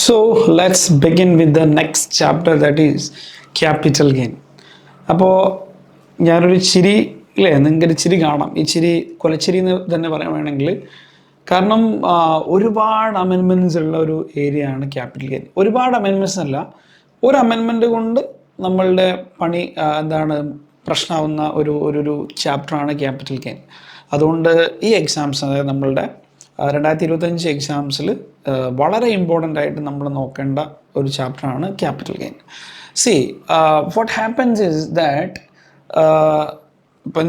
So let's begin with the next chapter, that is capital gain. അപ്പോൾ ഞാനൊരു ചിരി ഇല്ലേ, നിങ്ങൾക്കൊരു ചിരി കാണാം. ഈ ചിരി കൊലച്ചിരി എന്ന് തന്നെ പറയാൻ വേണമെങ്കിൽ, കാരണം ഒരുപാട് അമെൻമെൻറ്റ്സ് ഉള്ള ഒരു ഏരിയ ആണ് ക്യാപിറ്റൽ ഗെയിൻ. ഒരുപാട് അമെൻമെൻറ്റ്സ് അല്ല, ഒരു അമെൻമെൻറ്റ് കൊണ്ട് നമ്മളുടെ പണി പ്രശ്നമാവുന്ന ഒരു ചാപ്റ്ററാണ് ക്യാപിറ്റൽ ഗെയിൻ. അതുകൊണ്ട് ഈ എക്സാംസ്, അതായത് നമ്മളുടെ 2025 എക്സാംസിൽ വളരെ ഇമ്പോർട്ടൻ്റ് ആയിട്ട് നമ്മൾ നോക്കേണ്ട ഒരു ചാപ്റ്ററാണ് capital gain. See what happens is that ഇപ്പം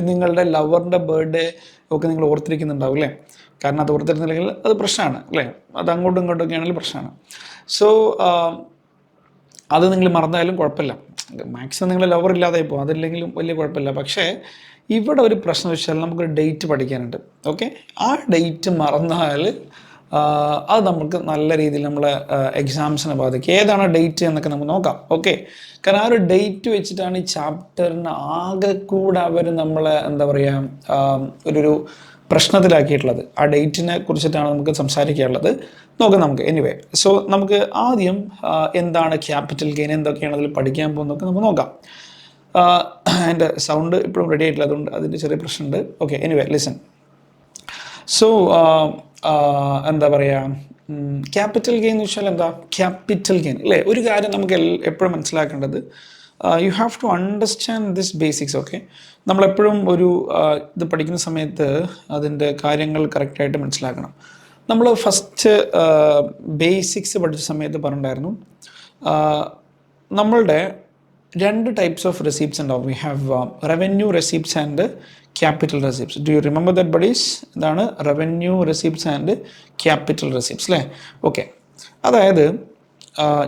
നിങ്ങളുടെ ലവറിൻ്റെ ബർത്ത്ഡേ ഒക്കെ നിങ്ങൾ ഓർത്തിരിക്കുന്നുണ്ടാവും അല്ലേ? കാരണം അത് ഓർത്തിരുന്നില്ലെങ്കിൽ അത് പ്രശ്നമാണ് അല്ലേ? അത് അങ്ങോട്ടും ഇങ്ങോട്ടൊക്കെ ആണെങ്കിലും പ്രശ്നമാണ്. സോ അത് നിങ്ങൾ മറന്നാലും കുഴപ്പമില്ല, മാക്സിമം നിങ്ങൾ ലവർ ഇല്ലാതെ പോകും, അതില്ലെങ്കിലും വലിയ കുഴപ്പമില്ല. പക്ഷേ ഇവിടെ ഒരു പ്രശ്നം വെച്ചാൽ നമുക്കൊരു ഡേറ്റ് പഠിക്കാനുണ്ട്. ഓക്കെ, ആ ഡേറ്റ് മറന്നാൽ അത് നമുക്ക് നല്ല രീതിയിൽ നമ്മളെ എക്സാംസിനെ ബാധിക്കും. ഏതാണ് ഡേറ്റ് എന്നൊക്കെ നമുക്ക് നോക്കാം. ഓക്കെ, കാരണം ആ ഒരു ഡേറ്റ് വെച്ചിട്ടാണ് ഈ ചാപ്റ്ററിന് ആകെ കൂടെ അവർ നമ്മളെ എന്താ പറയുക ഒരു പ്രശ്നത്തിലാക്കിയിട്ടുള്ളത്. ആ ഡേറ്റിനെ കുറിച്ചിട്ടാണ് നമുക്ക് സംസാരിക്കാനുള്ളത്. നോക്കാം നമുക്ക്. എനിവേ, സോ നമുക്ക് ആദ്യം എന്താണ് ക്യാപിറ്റൽ ഗെയിൻ, എന്തൊക്കെയാണ് അതിൽ പഠിക്കാൻ പോകുന്നതൊക്കെ നമുക്ക് നോക്കാം. എൻ്റെ സൗണ്ട് ഇപ്പോഴും റെഡി ആയിട്ടില്ല, അതുകൊണ്ട് അതിൻ്റെ ചെറിയ പ്രശ്നമുണ്ട്. Okay, anyway listen. സോ എന്താ പറയുക, ക്യാപിറ്റൽ ഗെയിൻ എന്ന് വെച്ചാൽ എന്താ? ക്യാപിറ്റൽ ഗെയിൻ അല്ലേ? ഒരു കാര്യം നമുക്ക് എപ്പോഴും മനസ്സിലാക്കേണ്ടത്, you have to understand this basics. Okay, നമ്മളെപ്പോഴും ഒരു ഇത് പഠിക്കുന്ന സമയത്ത് അതിൻ്റെ കാര്യങ്ങൾ കറക്റ്റായിട്ട് മനസ്സിലാക്കണം. നമ്മൾ ഫസ്റ്റ് ബേസിക്സ് പഠിച്ച സമയത്ത് പറഞ്ഞിട്ടുണ്ടായിരുന്നു, നമ്മളുടെ രണ്ട് ടൈപ്സ് ഓഫ് റെസിപ്റ്റ്സ് ഉണ്ടാവും. We have revenue receipts and capital receipts. Do you remember that buddies? ഇതാണ് revenue receipts and capital receipts അല്ലേ? ഓക്കെ, അതായത്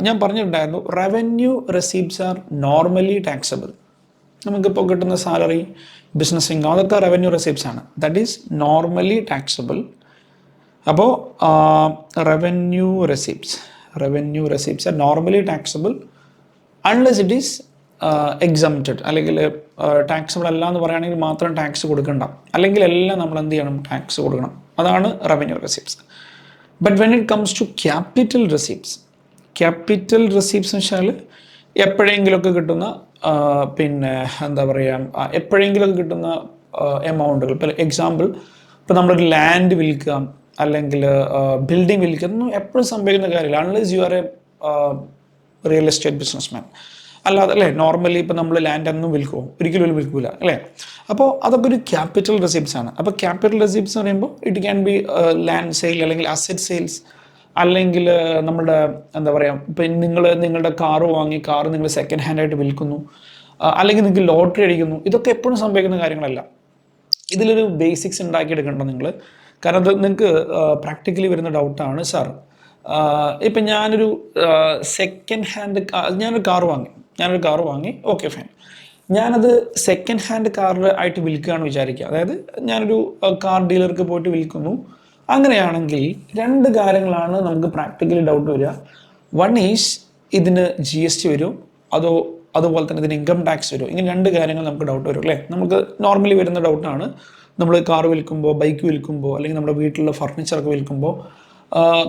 ഞാൻ പറഞ്ഞിട്ടുണ്ടായിരുന്നു, revenue receipts are normally taxable. നമുക്കിപ്പോൾ കിട്ടുന്ന സാലറി, ബിസിനസ് ഇൻകം, അതൊക്കെ റവന്യൂ റെസിപ്റ്റ്സ് ആണ്. That is normally taxable. അപ്പോൾ revenue receipts are normally taxable unless it is exempted, അല്ലെങ്കിൽ ടാക്സബിൾ അല്ല എന്ന് പറയുകയാണെങ്കിൽ മാത്രം ടാക്സ് കൊടുക്കണ്ട, അല്ലെങ്കിൽ എല്ലാം നമ്മൾ എന്ത് ചെയ്യണം? ടാക്സ് കൊടുക്കണം. അതാണ് revenue receipts. But when it comes to capital receipts എന്ന് വെച്ചാൽ എപ്പോഴെങ്കിലുമൊക്കെ കിട്ടുന്ന പിന്നെ എന്താ പറയുക, എപ്പോഴെങ്കിലുമൊക്കെ കിട്ടുന്ന എമൗണ്ടുകൾ. ഇപ്പോൾ എക്സാമ്പിൾ, ഇപ്പോൾ നമ്മളൊരു ലാൻഡ് വിൽക്കുക അല്ലെങ്കിൽ ബിൽഡിംഗ് വിൽക്കുക, ഒന്നും എപ്പോഴും സംഭവിക്കുന്ന കാര്യമില്ല unless you are A real estate businessman. അല്ലാതെ അല്ലേ, നോർമലി ഇപ്പോൾ നമ്മൾ ലാൻഡ് ഒന്നും വിൽക്കുമോ? ഒരിക്കലും വിൽക്കില്ല അല്ലേ? അപ്പോൾ അതൊക്കെ ഒരു ക്യാപിറ്റൽ റെസിപ്റ്റ്സ് ആണ്. അപ്പോൾ ക്യാപിറ്റൽ റെസിപ്റ്റ്സ് എന്ന് പറയുമ്പോൾ it can B land sale, അല്ലെങ്കിൽ അസറ്റ് സെയിൽസ്, അല്ലെങ്കിൽ നമ്മുടെ എന്താ പറയുക, ഇപ്പം നിങ്ങളുടെ കാറ് വാങ്ങി, കാറ് നിങ്ങൾ സെക്കൻഡ് ഹാൻഡ് ആയിട്ട് വിൽക്കുന്നു, അല്ലെങ്കിൽ നിങ്ങൾക്ക് ലോട്ടറി അടിക്കുന്നു. ഇതൊക്കെ എപ്പോഴും സംഭവിക്കുന്ന കാര്യങ്ങളല്ല. ഇതിലൊരു ബേസിക്സ് ഉണ്ടാക്കിയെടുക്കേണ്ട നിങ്ങൾ. കാരണം അത് നിങ്ങൾക്ക് പ്രാക്ടിക്കലി വരുന്ന ഡൗട്ടാണ്. സാർ, ഇപ്പം ഞാനൊരു സെക്കൻഡ് ഹാൻഡ് ഞാനൊരു കാറ് വാങ്ങി, ഓക്കെ ഫൈൻ, ഞാനത് സെക്കൻഡ് ഹാൻഡ് കാർ ആയിട്ട് വിൽക്കുകയാണ് വിചാരിക്കുക. അതായത് ഞാനൊരു കാർ ഡീലർക്ക് പോയിട്ട് വിൽക്കുന്നു. അങ്ങനെയാണെങ്കിൽ രണ്ട് കാര്യങ്ങളാണ് നമുക്ക് പ്രാക്ടിക്കലി ഡൗട്ട് വരിക. വൺ ഈസ്, ഇതിന് GST വരുമോ, അതുപോലെ തന്നെ ഇതിന് ഇൻകം ടാക്സ് വരുമോ? ഇങ്ങനെ രണ്ട് കാര്യങ്ങൾ നമുക്ക് ഡൗട്ട് വരും അല്ലേ? നമുക്ക് നോർമലി വരുന്ന ഡൗട്ടാണ്. നമ്മൾ കാർ വിൽക്കുമ്പോൾ, ബൈക്ക് വിൽക്കുമ്പോൾ, അല്ലെങ്കിൽ നമ്മുടെ വീട്ടിലുള്ള ഫർണിച്ചറൊക്കെ വിൽക്കുമ്പോൾ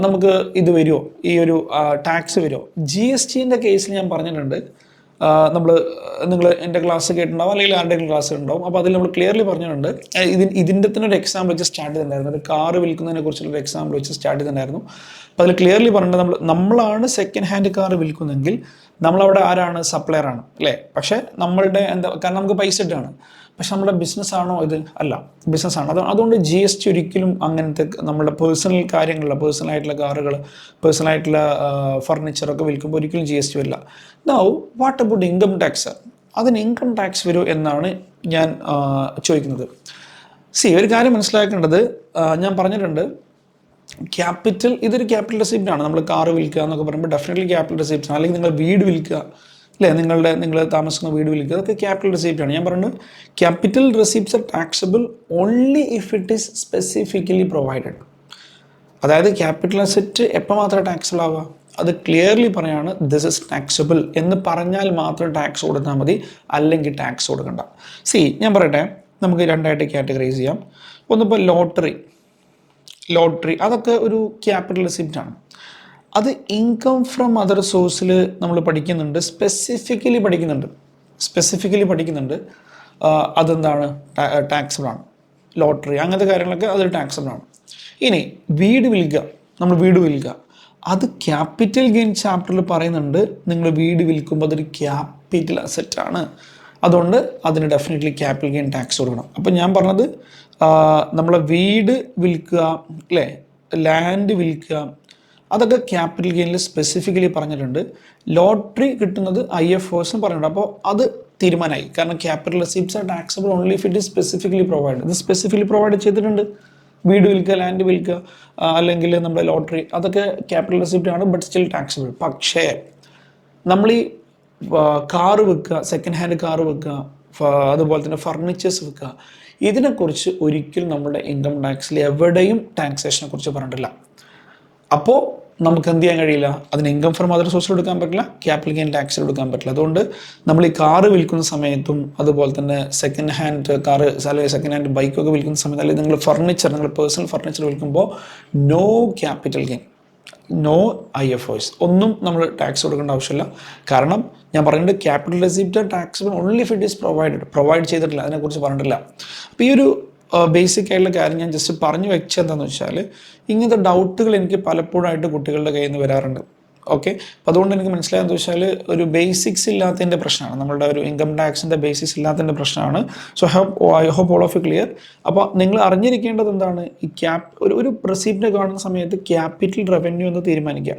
നമുക്ക് ഇത് വരുമോ, ഈ ഒരു ടാക്സ് വരുമോ? GSTൻ്റെ കേസിൽ ഞാൻ പറഞ്ഞിട്ടുണ്ട്, നിങ്ങൾ എൻ്റെ ക്ലാസ് കേട്ടിട്ടുണ്ടാവും, അല്ലെങ്കിൽ ആരുടെയും ക്ലാസ് ഉണ്ടാവും. അപ്പോൾ അതിൽ നമ്മൾ ക്ലിയർലി പറഞ്ഞിട്ടുണ്ട്, ഇതിൻ്റെ തന്നെ ഒരു എക്സാമ്പിൾ വെച്ച് സ്റ്റാർട്ട് ചെയ്തിട്ടുണ്ടായിരുന്നു. ഒരു കാറ് വിൽക്കുന്നതിനെ കുറിച്ചുള്ളൊരു എക്സാമ്പിൾ വെച്ച് സ്റ്റാർട്ട് ചെയ്തിട്ടുണ്ടായിരുന്നു. അപ്പോൾ അതിൽ ക്ലിയർലി പറഞ്ഞിട്ട്, നമ്മളാണ് സെക്കൻഡ് ഹാൻഡ് കാർ വിൽക്കുന്നതെങ്കിൽ നമ്മളവിടെ ആരാണ്? സപ്ലയർ ആണ് അല്ലേ? പക്ഷേ നമ്മളുടെ കാരണം നമുക്ക് പൈസ ഇട്ടാണ്. പക്ഷെ നമ്മുടെ ബിസിനസ് ആണോ ഇത്? അല്ല, ബിസിനസ്സാണ്. അതുകൊണ്ട് GST ഒരിക്കലും അങ്ങനത്തെ നമ്മുടെ പേഴ്സണൽ കാര്യങ്ങളില്ല, പേഴ്സണലായിട്ടുള്ള കാറുകൾ, പേഴ്സണലായിട്ടുള്ള ഫർണിച്ചറൊക്കെ വിൽക്കുമ്പോൾ ഒരിക്കലും GST വരില്ല. Now what about income tax? അതിന് ഇൻകം ടാക്സ് വരും എന്നാണ് ഞാൻ ചോദിക്കുന്നത്. ഒരു കാര്യം മനസ്സിലാക്കേണ്ടത്, ഞാൻ പറഞ്ഞിട്ടുണ്ട്, ഇതൊരു ക്യാപിറ്റൽ റെസിപ്റ്റ് ആണ്. നമ്മൾ കാറ് വിൽക്കുക എന്നൊക്കെ പറയുമ്പോൾ ഡെഫിനറ്റ്ലി ക്യാപിറ്റൽ റെസിപ്റ്റ്സ് ആണ്. അല്ലെങ്കിൽ നിങ്ങൾ വീട് വിൽക്കുക അല്ലേ, നിങ്ങൾ താമസിക്കുന്ന വീട് വിൽക്കുക, അതൊക്കെ ക്യാപിറ്റൽ റെസിപ്റ്റ് ആണ്. ഞാൻ പറഞ്ഞു, capital receipts are taxable only if it is specifically provided. അതായത് ക്യാപിറ്റൽ അസറ്റ് എപ്പോൾ മാത്രമേ ടാക്സബിൾ ആവുക? അത് ക്ലിയർലി പറയാണ്, ദിസ് ഇസ് ടാക്സബിൾ എന്ന് പറഞ്ഞാൽ മാത്രം ടാക്സ് കൊടുത്താൽ മതി, അല്ലെങ്കിൽ ടാക്സ് കൊടുക്കണ്ട. ഞാൻ പറയട്ടെ, നമുക്ക് രണ്ടായിട്ട് കാറ്റഗറൈസ് ചെയ്യാം. ഒന്നിപ്പോൾ ലോട്ടറി, അതൊക്കെ ഒരു ക്യാപിറ്റൽ റെസിപ്റ്റ് ആണ്. അത് ഇൻകം ഫ്രം അതർ സോഴ്സിൽ നമ്മൾ പഠിക്കുന്നുണ്ട്, സ്പെസിഫിക്കലി പഠിക്കുന്നുണ്ട്. അതെന്താണ്, ടാക്സബിൾ ആണ്. ലോട്ടറി അങ്ങനത്തെ കാര്യങ്ങളൊക്കെ അതൊരു ടാക്സബിൾ ആണ്. ഇനി വീട് വിൽക്കുക, അത് ക്യാപിറ്റൽ ഗെയിൻ ചാപ്റ്ററിൽ പറയുന്നുണ്ട്, നിങ്ങൾ വീട് വിൽക്കുമ്പോൾ അതൊരു ക്യാപിറ്റൽ അസെറ്റാണ്, അതുകൊണ്ട് അതിന് ഡെഫിനറ്റ്ലി ക്യാപിറ്റൽ ഗെയിൻ ടാക്സ് കൊടുക്കണം. അപ്പം ഞാൻ പറഞ്ഞത് നമ്മളെ വീട് വിൽക്കുക, അല്ലേ, ലാൻഡ് വിൽക്കുക, അതൊക്കെ ക്യാപിറ്റൽ ഗെയിനിൽ സ്പെസിഫിക്കലി പറഞ്ഞിട്ടുണ്ട്. ലോട്ടറി കിട്ടുന്നത് IFOs പറഞ്ഞിട്ടുണ്ട്. അപ്പോൾ അത് തീരുമാനമായി, കാരണം capital receipts are taxable only if it is specifically provide. ഇത് സ്പെസിഫിക്കലി പ്രൊവൈഡ് ചെയ്തിട്ടുണ്ട്. വീട് വിൽക്കുക, ലാൻഡ് വിൽക്കുക, അല്ലെങ്കിൽ നമ്മുടെ ലോട്ടറി, അതൊക്കെ ക്യാപിറ്റൽ റെസിപ്റ്റ് ആണ്, ബട്ട് സ്റ്റിൽ ടാക്സബിൾ. പക്ഷേ നമ്മൾ ഈ കാറ് വിൽക്കുക, സെക്കൻഡ് ഹാൻഡ് കാറ് വിൽക്കുക, അതുപോലെ തന്നെ ഫർണിച്ചേഴ്സ് വിൽക്കുക, ഇതിനെക്കുറിച്ച് ഒരിക്കലും നമ്മുടെ ഇൻകം ടാക്സിൽ എവിടെയും ടാക്സേഷനെ കുറിച്ച് പറഞ്ഞിട്ടില്ല. അപ്പോൾ നമുക്ക് എന്ത് ചെയ്യാൻ കഴിയില്ല, അതിന് ഇൻകം ഫ്രം അതർ സോഴ്സിൽ എടുക്കാൻ പറ്റില്ല, ക്യാപിറ്റൽ ഗെയിൻ ടാക്സിൽ എടുക്കാൻ പറ്റില്ല. അതുകൊണ്ട് നമ്മൾ ഈ കാറ് വിൽക്കുന്ന സമയത്തും, അതുപോലെ തന്നെ സെക്കൻഡ് ഹാൻഡ് കാറ് അല്ലെങ്കിൽ സെക്കൻഡ് ഹാൻഡ് ബൈക്കൊക്കെ വിൽക്കുന്ന സമയത്ത്, അല്ലെങ്കിൽ നിങ്ങൾ നിങ്ങൾ പേഴ്സണൽ ഫർണിച്ചർ വിൽക്കുമ്പോൾ no capital gain, no IFOs, ഒന്നും നമ്മൾ ടാക്സ് കൊടുക്കേണ്ട ആവശ്യമില്ല. കാരണം ഞാൻ പറയുന്നത് capital receipt taxable only if it is provide ചെയ്തിട്ടില്ല, അതിനെക്കുറിച്ച് പറഞ്ഞിട്ടില്ല. അപ്പോൾ ഈ ഒരു ബേസിക് ആയിട്ടുള്ള കാര്യം ഞാൻ ജസ്റ്റ് പറഞ്ഞു വെച്ചെന്താണെന്ന് വെച്ചാൽ, ഇങ്ങനത്തെ ഡൗട്ടുകൾ എനിക്ക് പലപ്പോഴായിട്ട് കുട്ടികളുടെ കയ്യിൽ നിന്ന് വരാറുണ്ട്. ഓക്കെ, അപ്പോൾ അതുകൊണ്ട് എനിക്ക് മനസ്സിലായെന്ന് വെച്ചാൽ ഒരു ബേസിക്സ് ഇല്ലാത്തതിൻ്റെ പ്രശ്നമാണ്, നമ്മളുടെ ഒരു ഇൻകം ടാക്സിൻ്റെ ബേസിക്സ് ഇല്ലാത്തതിൻ്റെ പ്രശ്നമാണ്. So I hope all of you clear. അപ്പോൾ നിങ്ങൾ അറിഞ്ഞിരിക്കേണ്ടത് എന്താണ്, ഈ ഒരു റെസിപ്റ്റ് കാണുന്ന സമയത്ത് ക്യാപിറ്റൽ റവന്യൂ എന്ന് തീരുമാനിക്കുക.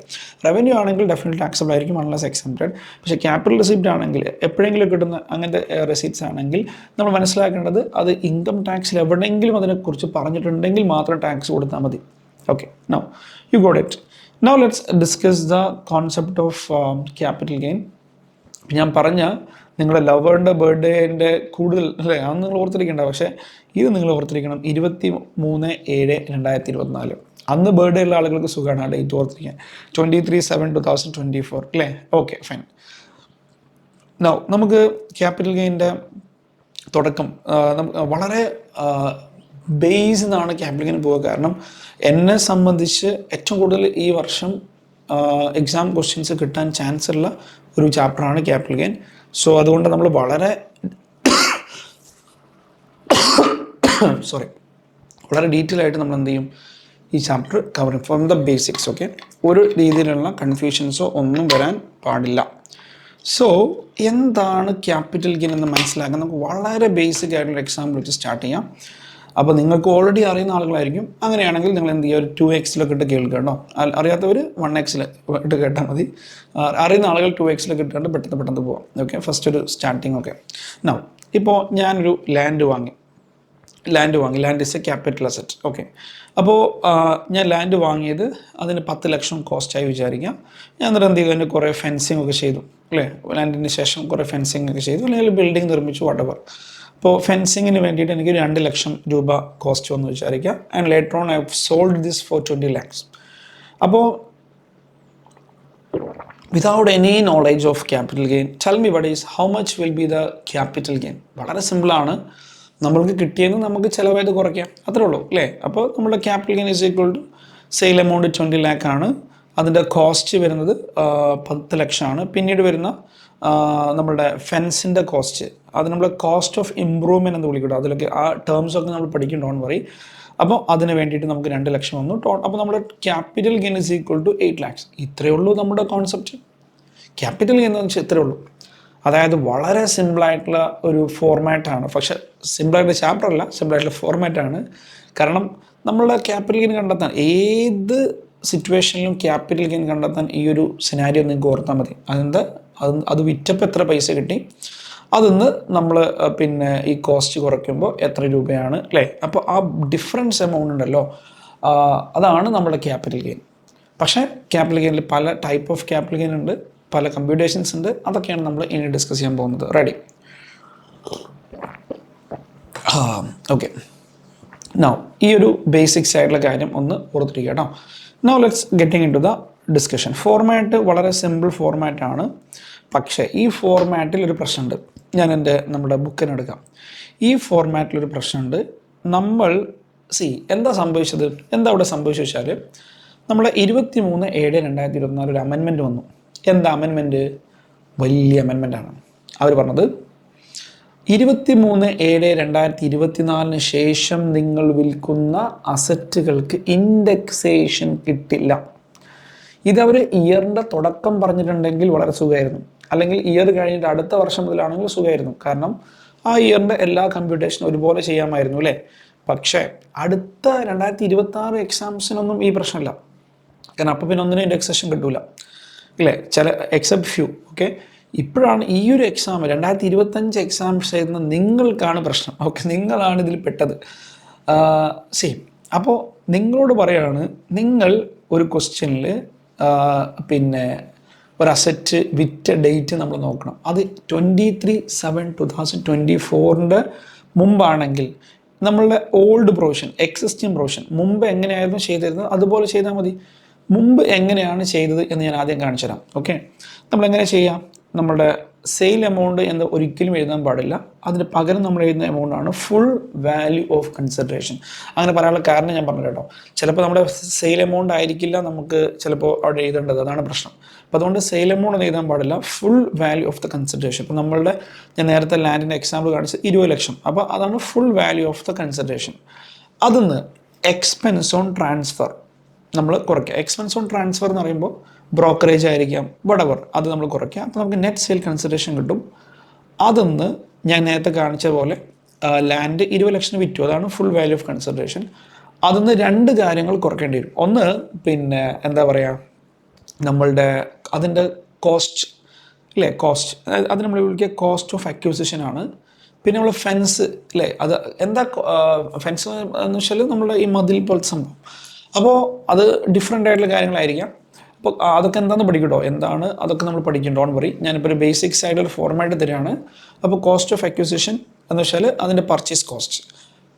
റവന്യൂ ആണെങ്കിൽ ഡെഫിനറ്റ്ലി ടാക്സബിൾ ആയിരിക്കും, അൺലെസ് എക്സംപ്റ്റഡ്. പക്ഷേ ക്യാപിറ്റൽ റെസിപ്റ്റ് ആണെങ്കിൽ, എപ്പോഴെങ്കിലും കിട്ടുന്ന അങ്ങനത്തെ റെസിപ്റ്റ്സ് ആണെങ്കിൽ നമ്മൾ മനസ്സിലാക്കേണ്ടത് അത് ഇൻകം ടാക്സിൽ എവിടെയെങ്കിലും അതിനെക്കുറിച്ച് പറഞ്ഞിട്ടുണ്ടെങ്കിൽ മാത്രം ടാക്സ് കൊടുത്താൽ മതി. Okay, now you got it. Now let's discuss the concept of capital gain. ഞാൻ പറഞ്ഞ നിങ്ങളുടെ ലവറിൻ്റെ ബർത്ത്ഡേൻ്റെ കൂടുതൽ അല്ലേ, അതൊന്നും നിങ്ങൾ ഓർത്തിരിക്കേണ്ട. പക്ഷേ ഇത് നിങ്ങൾ ഓർത്തിരിക്കണം, 23/7/2024. അന്ന് ബർത്ത്ഡേ ഉള്ള ആളുകൾക്ക് സുഖമാണ് ആ ഡേറ്റ് ഓർത്തിരിക്കാൻ. 23/7/2024 അല്ലേ? Okay, fine. നൗ നമുക്ക് ക്യാപിറ്റൽ ഗെയിൻ്റെ തുടക്കം വളരെ ബേസ് എന്നാണ് ക്യാപിറ്റൽ ഗെയിൻ പോവുക. കാരണം എന്നെ സംബന്ധിച്ച് ഏറ്റവും കൂടുതൽ ഈ വർഷം എക്സാം ക്വസ്റ്റ്യൻസ് കിട്ടാൻ ചാൻസ് ഉള്ള ഒരു ചാപ്റ്ററാണ് ക്യാപിറ്റൽ ഗെയിൻ. സോ അതുകൊണ്ട് നമ്മൾ വളരെ ഡീറ്റെയിൽ ആയിട്ട് നമ്മൾ എന്ത് ചെയ്യും, ഈ ചാപ്റ്റർ കവർ ചെയ്യും ഫ്രം ദ ബേസിക്സ്. ഓക്കെ, ഒരു രീതിയിലുള്ള കൺഫ്യൂഷൻസോ ഒന്നും വരാൻ പാടില്ല. സോ എന്താണ് ക്യാപിറ്റൽ ഗെയിൻ എന്ന് മനസ്സിലാക്കാൻ നമുക്ക് വളരെ ബേസിക് ആയിട്ടുള്ള എക്സാമ്പിൾ വെച്ച് സ്റ്റാർട്ട് ചെയ്യാം. അപ്പോൾ നിങ്ങൾക്ക് ഓൾറെഡി അറിയുന്ന ആളുകളായിരിക്കും. അങ്ങനെയാണെങ്കിൽ നിങ്ങൾ എന്ത് ചെയ്യുക, ഒരു 2x ഇട്ട് കേൾക്കുക കേട്ടോ. അറിയാത്തവർ 1x ഇട്ട് കേട്ടാൽ മതി. അറിയുന്ന ആളുകൾ 2x ഇട്ടുകൊണ്ട് പെട്ടെന്ന് പോവാം. ഓക്കെ, ഫസ്റ്റ് ഒരു സ്റ്റാർട്ടിങ്. ഓക്കെ, നൗ ഇപ്പോൾ ഞാനൊരു ലാൻഡ് വാങ്ങി. Land is A capital asset. Okay, അപ്പോൾ ഞാൻ ലാൻഡ് വാങ്ങിയത് അതിന് 10 ലക്ഷം കോസ്റ്റായി വിചാരിക്കാം. ഞാൻ എന്നിട്ട് എന്ത് ചെയ്തു, അതിന് കുറേ ഫെൻസിങ് ഒക്കെ ചെയ്തു അല്ലേ. ലാൻഡിന് ശേഷം കുറേ ഫെൻസിങ് ഒക്കെ ചെയ്തു, അല്ലെങ്കിൽ ബിൽഡിംഗ് നിർമ്മിച്ചു, വാട്ടെവർ. അപ്പോൾ ഫെൻസിങ്ങിന് വേണ്ടിയിട്ട് എനിക്ക് 2 ലക്ഷം രൂപ കോസ്റ്റ് വന്നു വിചാരിക്കുക. And later on I have sold this four 20 lakhs. അപ്പോൾ without any knowledge of capital gain, tell me what is how much will be the capital gain. വളരെ സിമ്പിളാണ്, നമ്മൾക്ക് കിട്ടിയെന്ന് നമുക്ക് ചിലവായത് കുറയ്ക്കാം, അത്രേ ഉള്ളൂ അല്ലേ. അപ്പോൾ നമ്മുടെ capital gain is equal to sale amount 20 lakh ആണ്. അതിൻ്റെ കോസ്റ്റ് വരുന്നത് 10 ലക്ഷമാണ്. പിന്നീട് വരുന്ന നമ്മളുടെ ഫെൻസിൻ്റെ കോസ്റ്റ്, അത് നമ്മൾ കോസ്റ്റ് ഓഫ് ഇമ്പ്രൂവ്മെൻറ്റ് എന്ന് വിളിക്കട്ടോ. അതിലൊക്കെ ആ ടേംസൊക്കെ നമ്മൾ പഠിക്കും, ഡോണ്ട് വറി. അപ്പോൾ അതിന് വേണ്ടിയിട്ട് നമുക്ക് 2 ലക്ഷം വന്നു. അപ്പോൾ നമ്മുടെ capital gain is equal to 8 lakhs. ഇത്രയേ ഉള്ളൂ നമ്മുടെ കോൺസെപ്റ്റ്. ക്യാപിറ്റൽ ഗെയിൻ എന്ന് വെച്ചാൽ ഇത്രയേ ഉള്ളൂ. അതായത് വളരെ സിമ്പിളായിട്ടുള്ള ഒരു ഫോർമാറ്റാണ്. പക്ഷേ സിമ്പിളായിട്ടുള്ള ചാപ്റ്റർ അല്ല, സിമ്പിളായിട്ടുള്ള ഫോർമാറ്റാണ്. കാരണം നമ്മളുടെ ക്യാപിറ്റൽ ഗെയിൻ കണ്ടെത്താൻ ഏത് സിറ്റുവേഷനിലും ക്യാപിറ്റൽ ഗെയിൻ കണ്ടെത്താൻ ഈ ഒരു സിനാരിയോ നിങ്ങൾക്ക് ഓർത്താൽ മതി. അത് വിറ്റപ്പോൾ എത്ര പൈസ കിട്ടി, അതിന്ന് നമ്മൾ പിന്നെ ഈ കോസ്റ്റ് കുറയ്ക്കുമ്പോൾ എത്ര രൂപയാണ് അല്ലേ. അപ്പോൾ ആ ഡിഫറൻസ് എമൗണ്ട് ഉണ്ടല്ലോ, അതാണ് നമ്മുടെ ക്യാപിറ്റൽ ഗെയിൻ. പക്ഷേ ക്യാപിറ്റൽ ഗെയിനിൽ പല ടൈപ്പ് ഓഫ് ക്യാപിറ്റൽ ഗെയിൻ ഉണ്ട്, പല കമ്പ്യൂട്ടേഷൻസ് ഉണ്ട്. അതൊക്കെയാണ് നമ്മൾ ഇനി ഡിസ്കസ് ചെയ്യാൻ പോകുന്നത്. റെഡി? ഓക്കെ, നൗ ഈ ഒരു ബേസിക്സ് ആയിട്ടുള്ള കാര്യം ഒന്ന് ഓർത്തിരിക്കുക കേട്ടോ. Now let's getting in to the discussion. Format വളരെ സിമ്പിൾ ഫോർമാറ്റാണ്. പക്ഷേ ഈ ഫോർമാറ്റിൽ ഒരു പ്രശ്നമുണ്ട്. ഞാൻ നമ്മുടെ ബുക്കിനെടുക്കാം. ഈ ഫോർമാറ്റിലൊരു പ്രശ്നമുണ്ട്. നമ്മൾ എന്താ അവിടെ സംഭവിച്ചു വെച്ചാൽ, നമ്മളെ 23/7/2024 ഒരു അമെൻമെൻറ്റ് വന്നു. എന്താ അമെൻമെൻറ്റ്? വലിയ അമെൻമെൻറ്റാണ്. അവർ പറഞ്ഞത് 23/7/2024 ശേഷം നിങ്ങൾ വിൽക്കുന്ന അസറ്റുകൾക്ക് ഇൻഡെക്സേഷൻ കിട്ടില്ല. ഇതവർ ഇയറിൻ്റെ തുടക്കം പറഞ്ഞിട്ടുണ്ടെങ്കിൽ വളരെ സുഖമായിരുന്നു, അല്ലെങ്കിൽ ഇയർ കഴിഞ്ഞിട്ട് അടുത്ത വർഷം മുതലാണെങ്കിൽ സുഖമായിരുന്നു. കാരണം ആ ഇയറിൻ്റെ എല്ലാ കമ്പ്യൂട്ടേഷനും ഒരുപോലെ ചെയ്യാമായിരുന്നു അല്ലേ. പക്ഷേ അടുത്ത 2026 എക്സാംസിനൊന്നും ഈ പ്രശ്നമില്ല. കാരണം അപ്പോൾ പിന്നെ ഒന്നിനും ഇൻഡെക്സേഷൻ കിട്ടൂല അല്ലേ, ചില എക്സെപ്റ്റ് ഫ്യൂ. ഓക്കെ, ഇപ്പോഴാണ് ഈ ഒരു എക്സാം 2025 എക്സാംസ് എഴുതുന്ന നിങ്ങൾക്കാണ് പ്രശ്നം. ഓക്കെ, നിങ്ങളാണ് ഇതിൽ പെട്ടത്. സെയിം. അപ്പോൾ നിങ്ങളോട് പറയുകയാണ്, നിങ്ങൾ ഒരു ക്വസ്റ്റ്യനിൽ പിന്നെ ഒരു അസറ്റ് വിറ്റ ഡേറ്റ് നമ്മൾ നോക്കണം. അത് 23/7/2024 മുമ്പാണെങ്കിൽ നമ്മളുടെ ഓൾഡ് പ്രൊവിഷൻ, എക്സിസ്റ്റിംഗ് പ്രൊവിഷൻ, മുമ്പ് എങ്ങനെയായിരുന്നു ചെയ്തിരുന്നത് അതുപോലെ ചെയ്താൽ മതി. മുമ്പ് എങ്ങനെയാണ് ചെയ്തത് എന്ന് ഞാൻ ആദ്യം കാണിച്ചു തരാം. ഓക്കെ, നമ്മളെങ്ങനെ ചെയ്യാം? നമ്മളുടെ സെയിൽ എമൗണ്ട് എന്ന് ഒരിക്കലും എഴുതാൻ പാടില്ല. അതിന് പകരം നമ്മൾ എഴുതുന്ന എമൗണ്ട് ആണ് ഫുൾ വാല്യൂ ഓഫ് കൺസിഡറേഷൻ. അങ്ങനെ പറയാനുള്ള കാരണം ഞാൻ പറഞ്ഞു കേട്ടോ. ചിലപ്പോൾ നമ്മുടെ സെയിൽ എമൗണ്ട് ആയിരിക്കില്ല നമുക്ക് ചിലപ്പോൾ അവിടെ എഴുതേണ്ടത്, അതാണ് പ്രശ്നം. അപ്പോൾ അതുകൊണ്ട് സെയിൽ എമൗണ്ട് എന്ന് എഴുതാൻ പാടില്ല, full value of the consideration. ഇപ്പോൾ നമ്മളുടെ ഞാൻ നേരത്തെ ലാൻഡിൻ്റെ എക്സാമ്പിൾ കാണിച്ചത് 20 ലക്ഷം. അപ്പോൾ അതാണ് full value of the consideration. അതിന്ന് എക്സ്പെൻസ് ഓൺ ട്രാൻസ്ഫർ നമ്മൾ കുറയ്ക്കുക. എക്സ്പെൻസ് ഓൺ ട്രാൻസ്ഫർ എന്ന് പറയുമ്പോൾ ബ്രോക്കറേജ് ആയിരിക്കാം, വടവർ, അത് നമ്മൾ കുറയ്ക്കുക. അപ്പോൾ നമുക്ക് നെറ്റ് സെയിൽ കൺസിഡറേഷൻ കിട്ടും. അതൊന്ന് ഞാൻ നേരത്തെ കാണിച്ച പോലെ ലാൻഡ് 20 ലക്ഷത്തിന് വിറ്റു, അതാണ് ഫുൾ വാല്യൂ ഓഫ് കൺസിഡറേഷൻ. അതിന്ന് 2 കാര്യങ്ങൾ കുറയ്ക്കേണ്ടി വരും. ഒന്ന് പിന്നെ എന്താ പറയുക, നമ്മളുടെ അതിൻ്റെ കോസ്റ്റ് അല്ലേ, കോസ്റ്റ്, അത് നമ്മൾ വിളിക്കുക കോസ്റ്റ് ഓഫ് അക്യൂസിഷൻ ആണ്. പിന്നെ നമ്മൾ ഫെൻസ് അല്ലേ, അത് എന്താ ഫെൻസ് എന്ന് വെച്ചാൽ നമ്മുടെ ഈ മതിൽ പോലത്തെ സംഭവം. അപ്പോൾ അത് ഡിഫറെൻ്റ് ആയിട്ടുള്ള കാര്യങ്ങളായിരിക്കാം. അപ്പോൾ അതൊക്കെ എന്താണെന്ന് പഠിക്കട്ടോ, എന്താണ് അതൊക്കെ നമ്മൾ പഠിക്കും, ഡോണ്ട് വറി. ഞാനിപ്പോൾ ഒരു ബേസിക്സ് ആയിട്ടൊരു ഫോർമാറ്റ് തരികയാണ്. അപ്പോൾ കോസ്റ്റ് ഓഫ് അക്വിസിഷൻ എന്ന് വെച്ചാൽ അതിൻ്റെ പർച്ചേസ് കോസ്റ്റ്.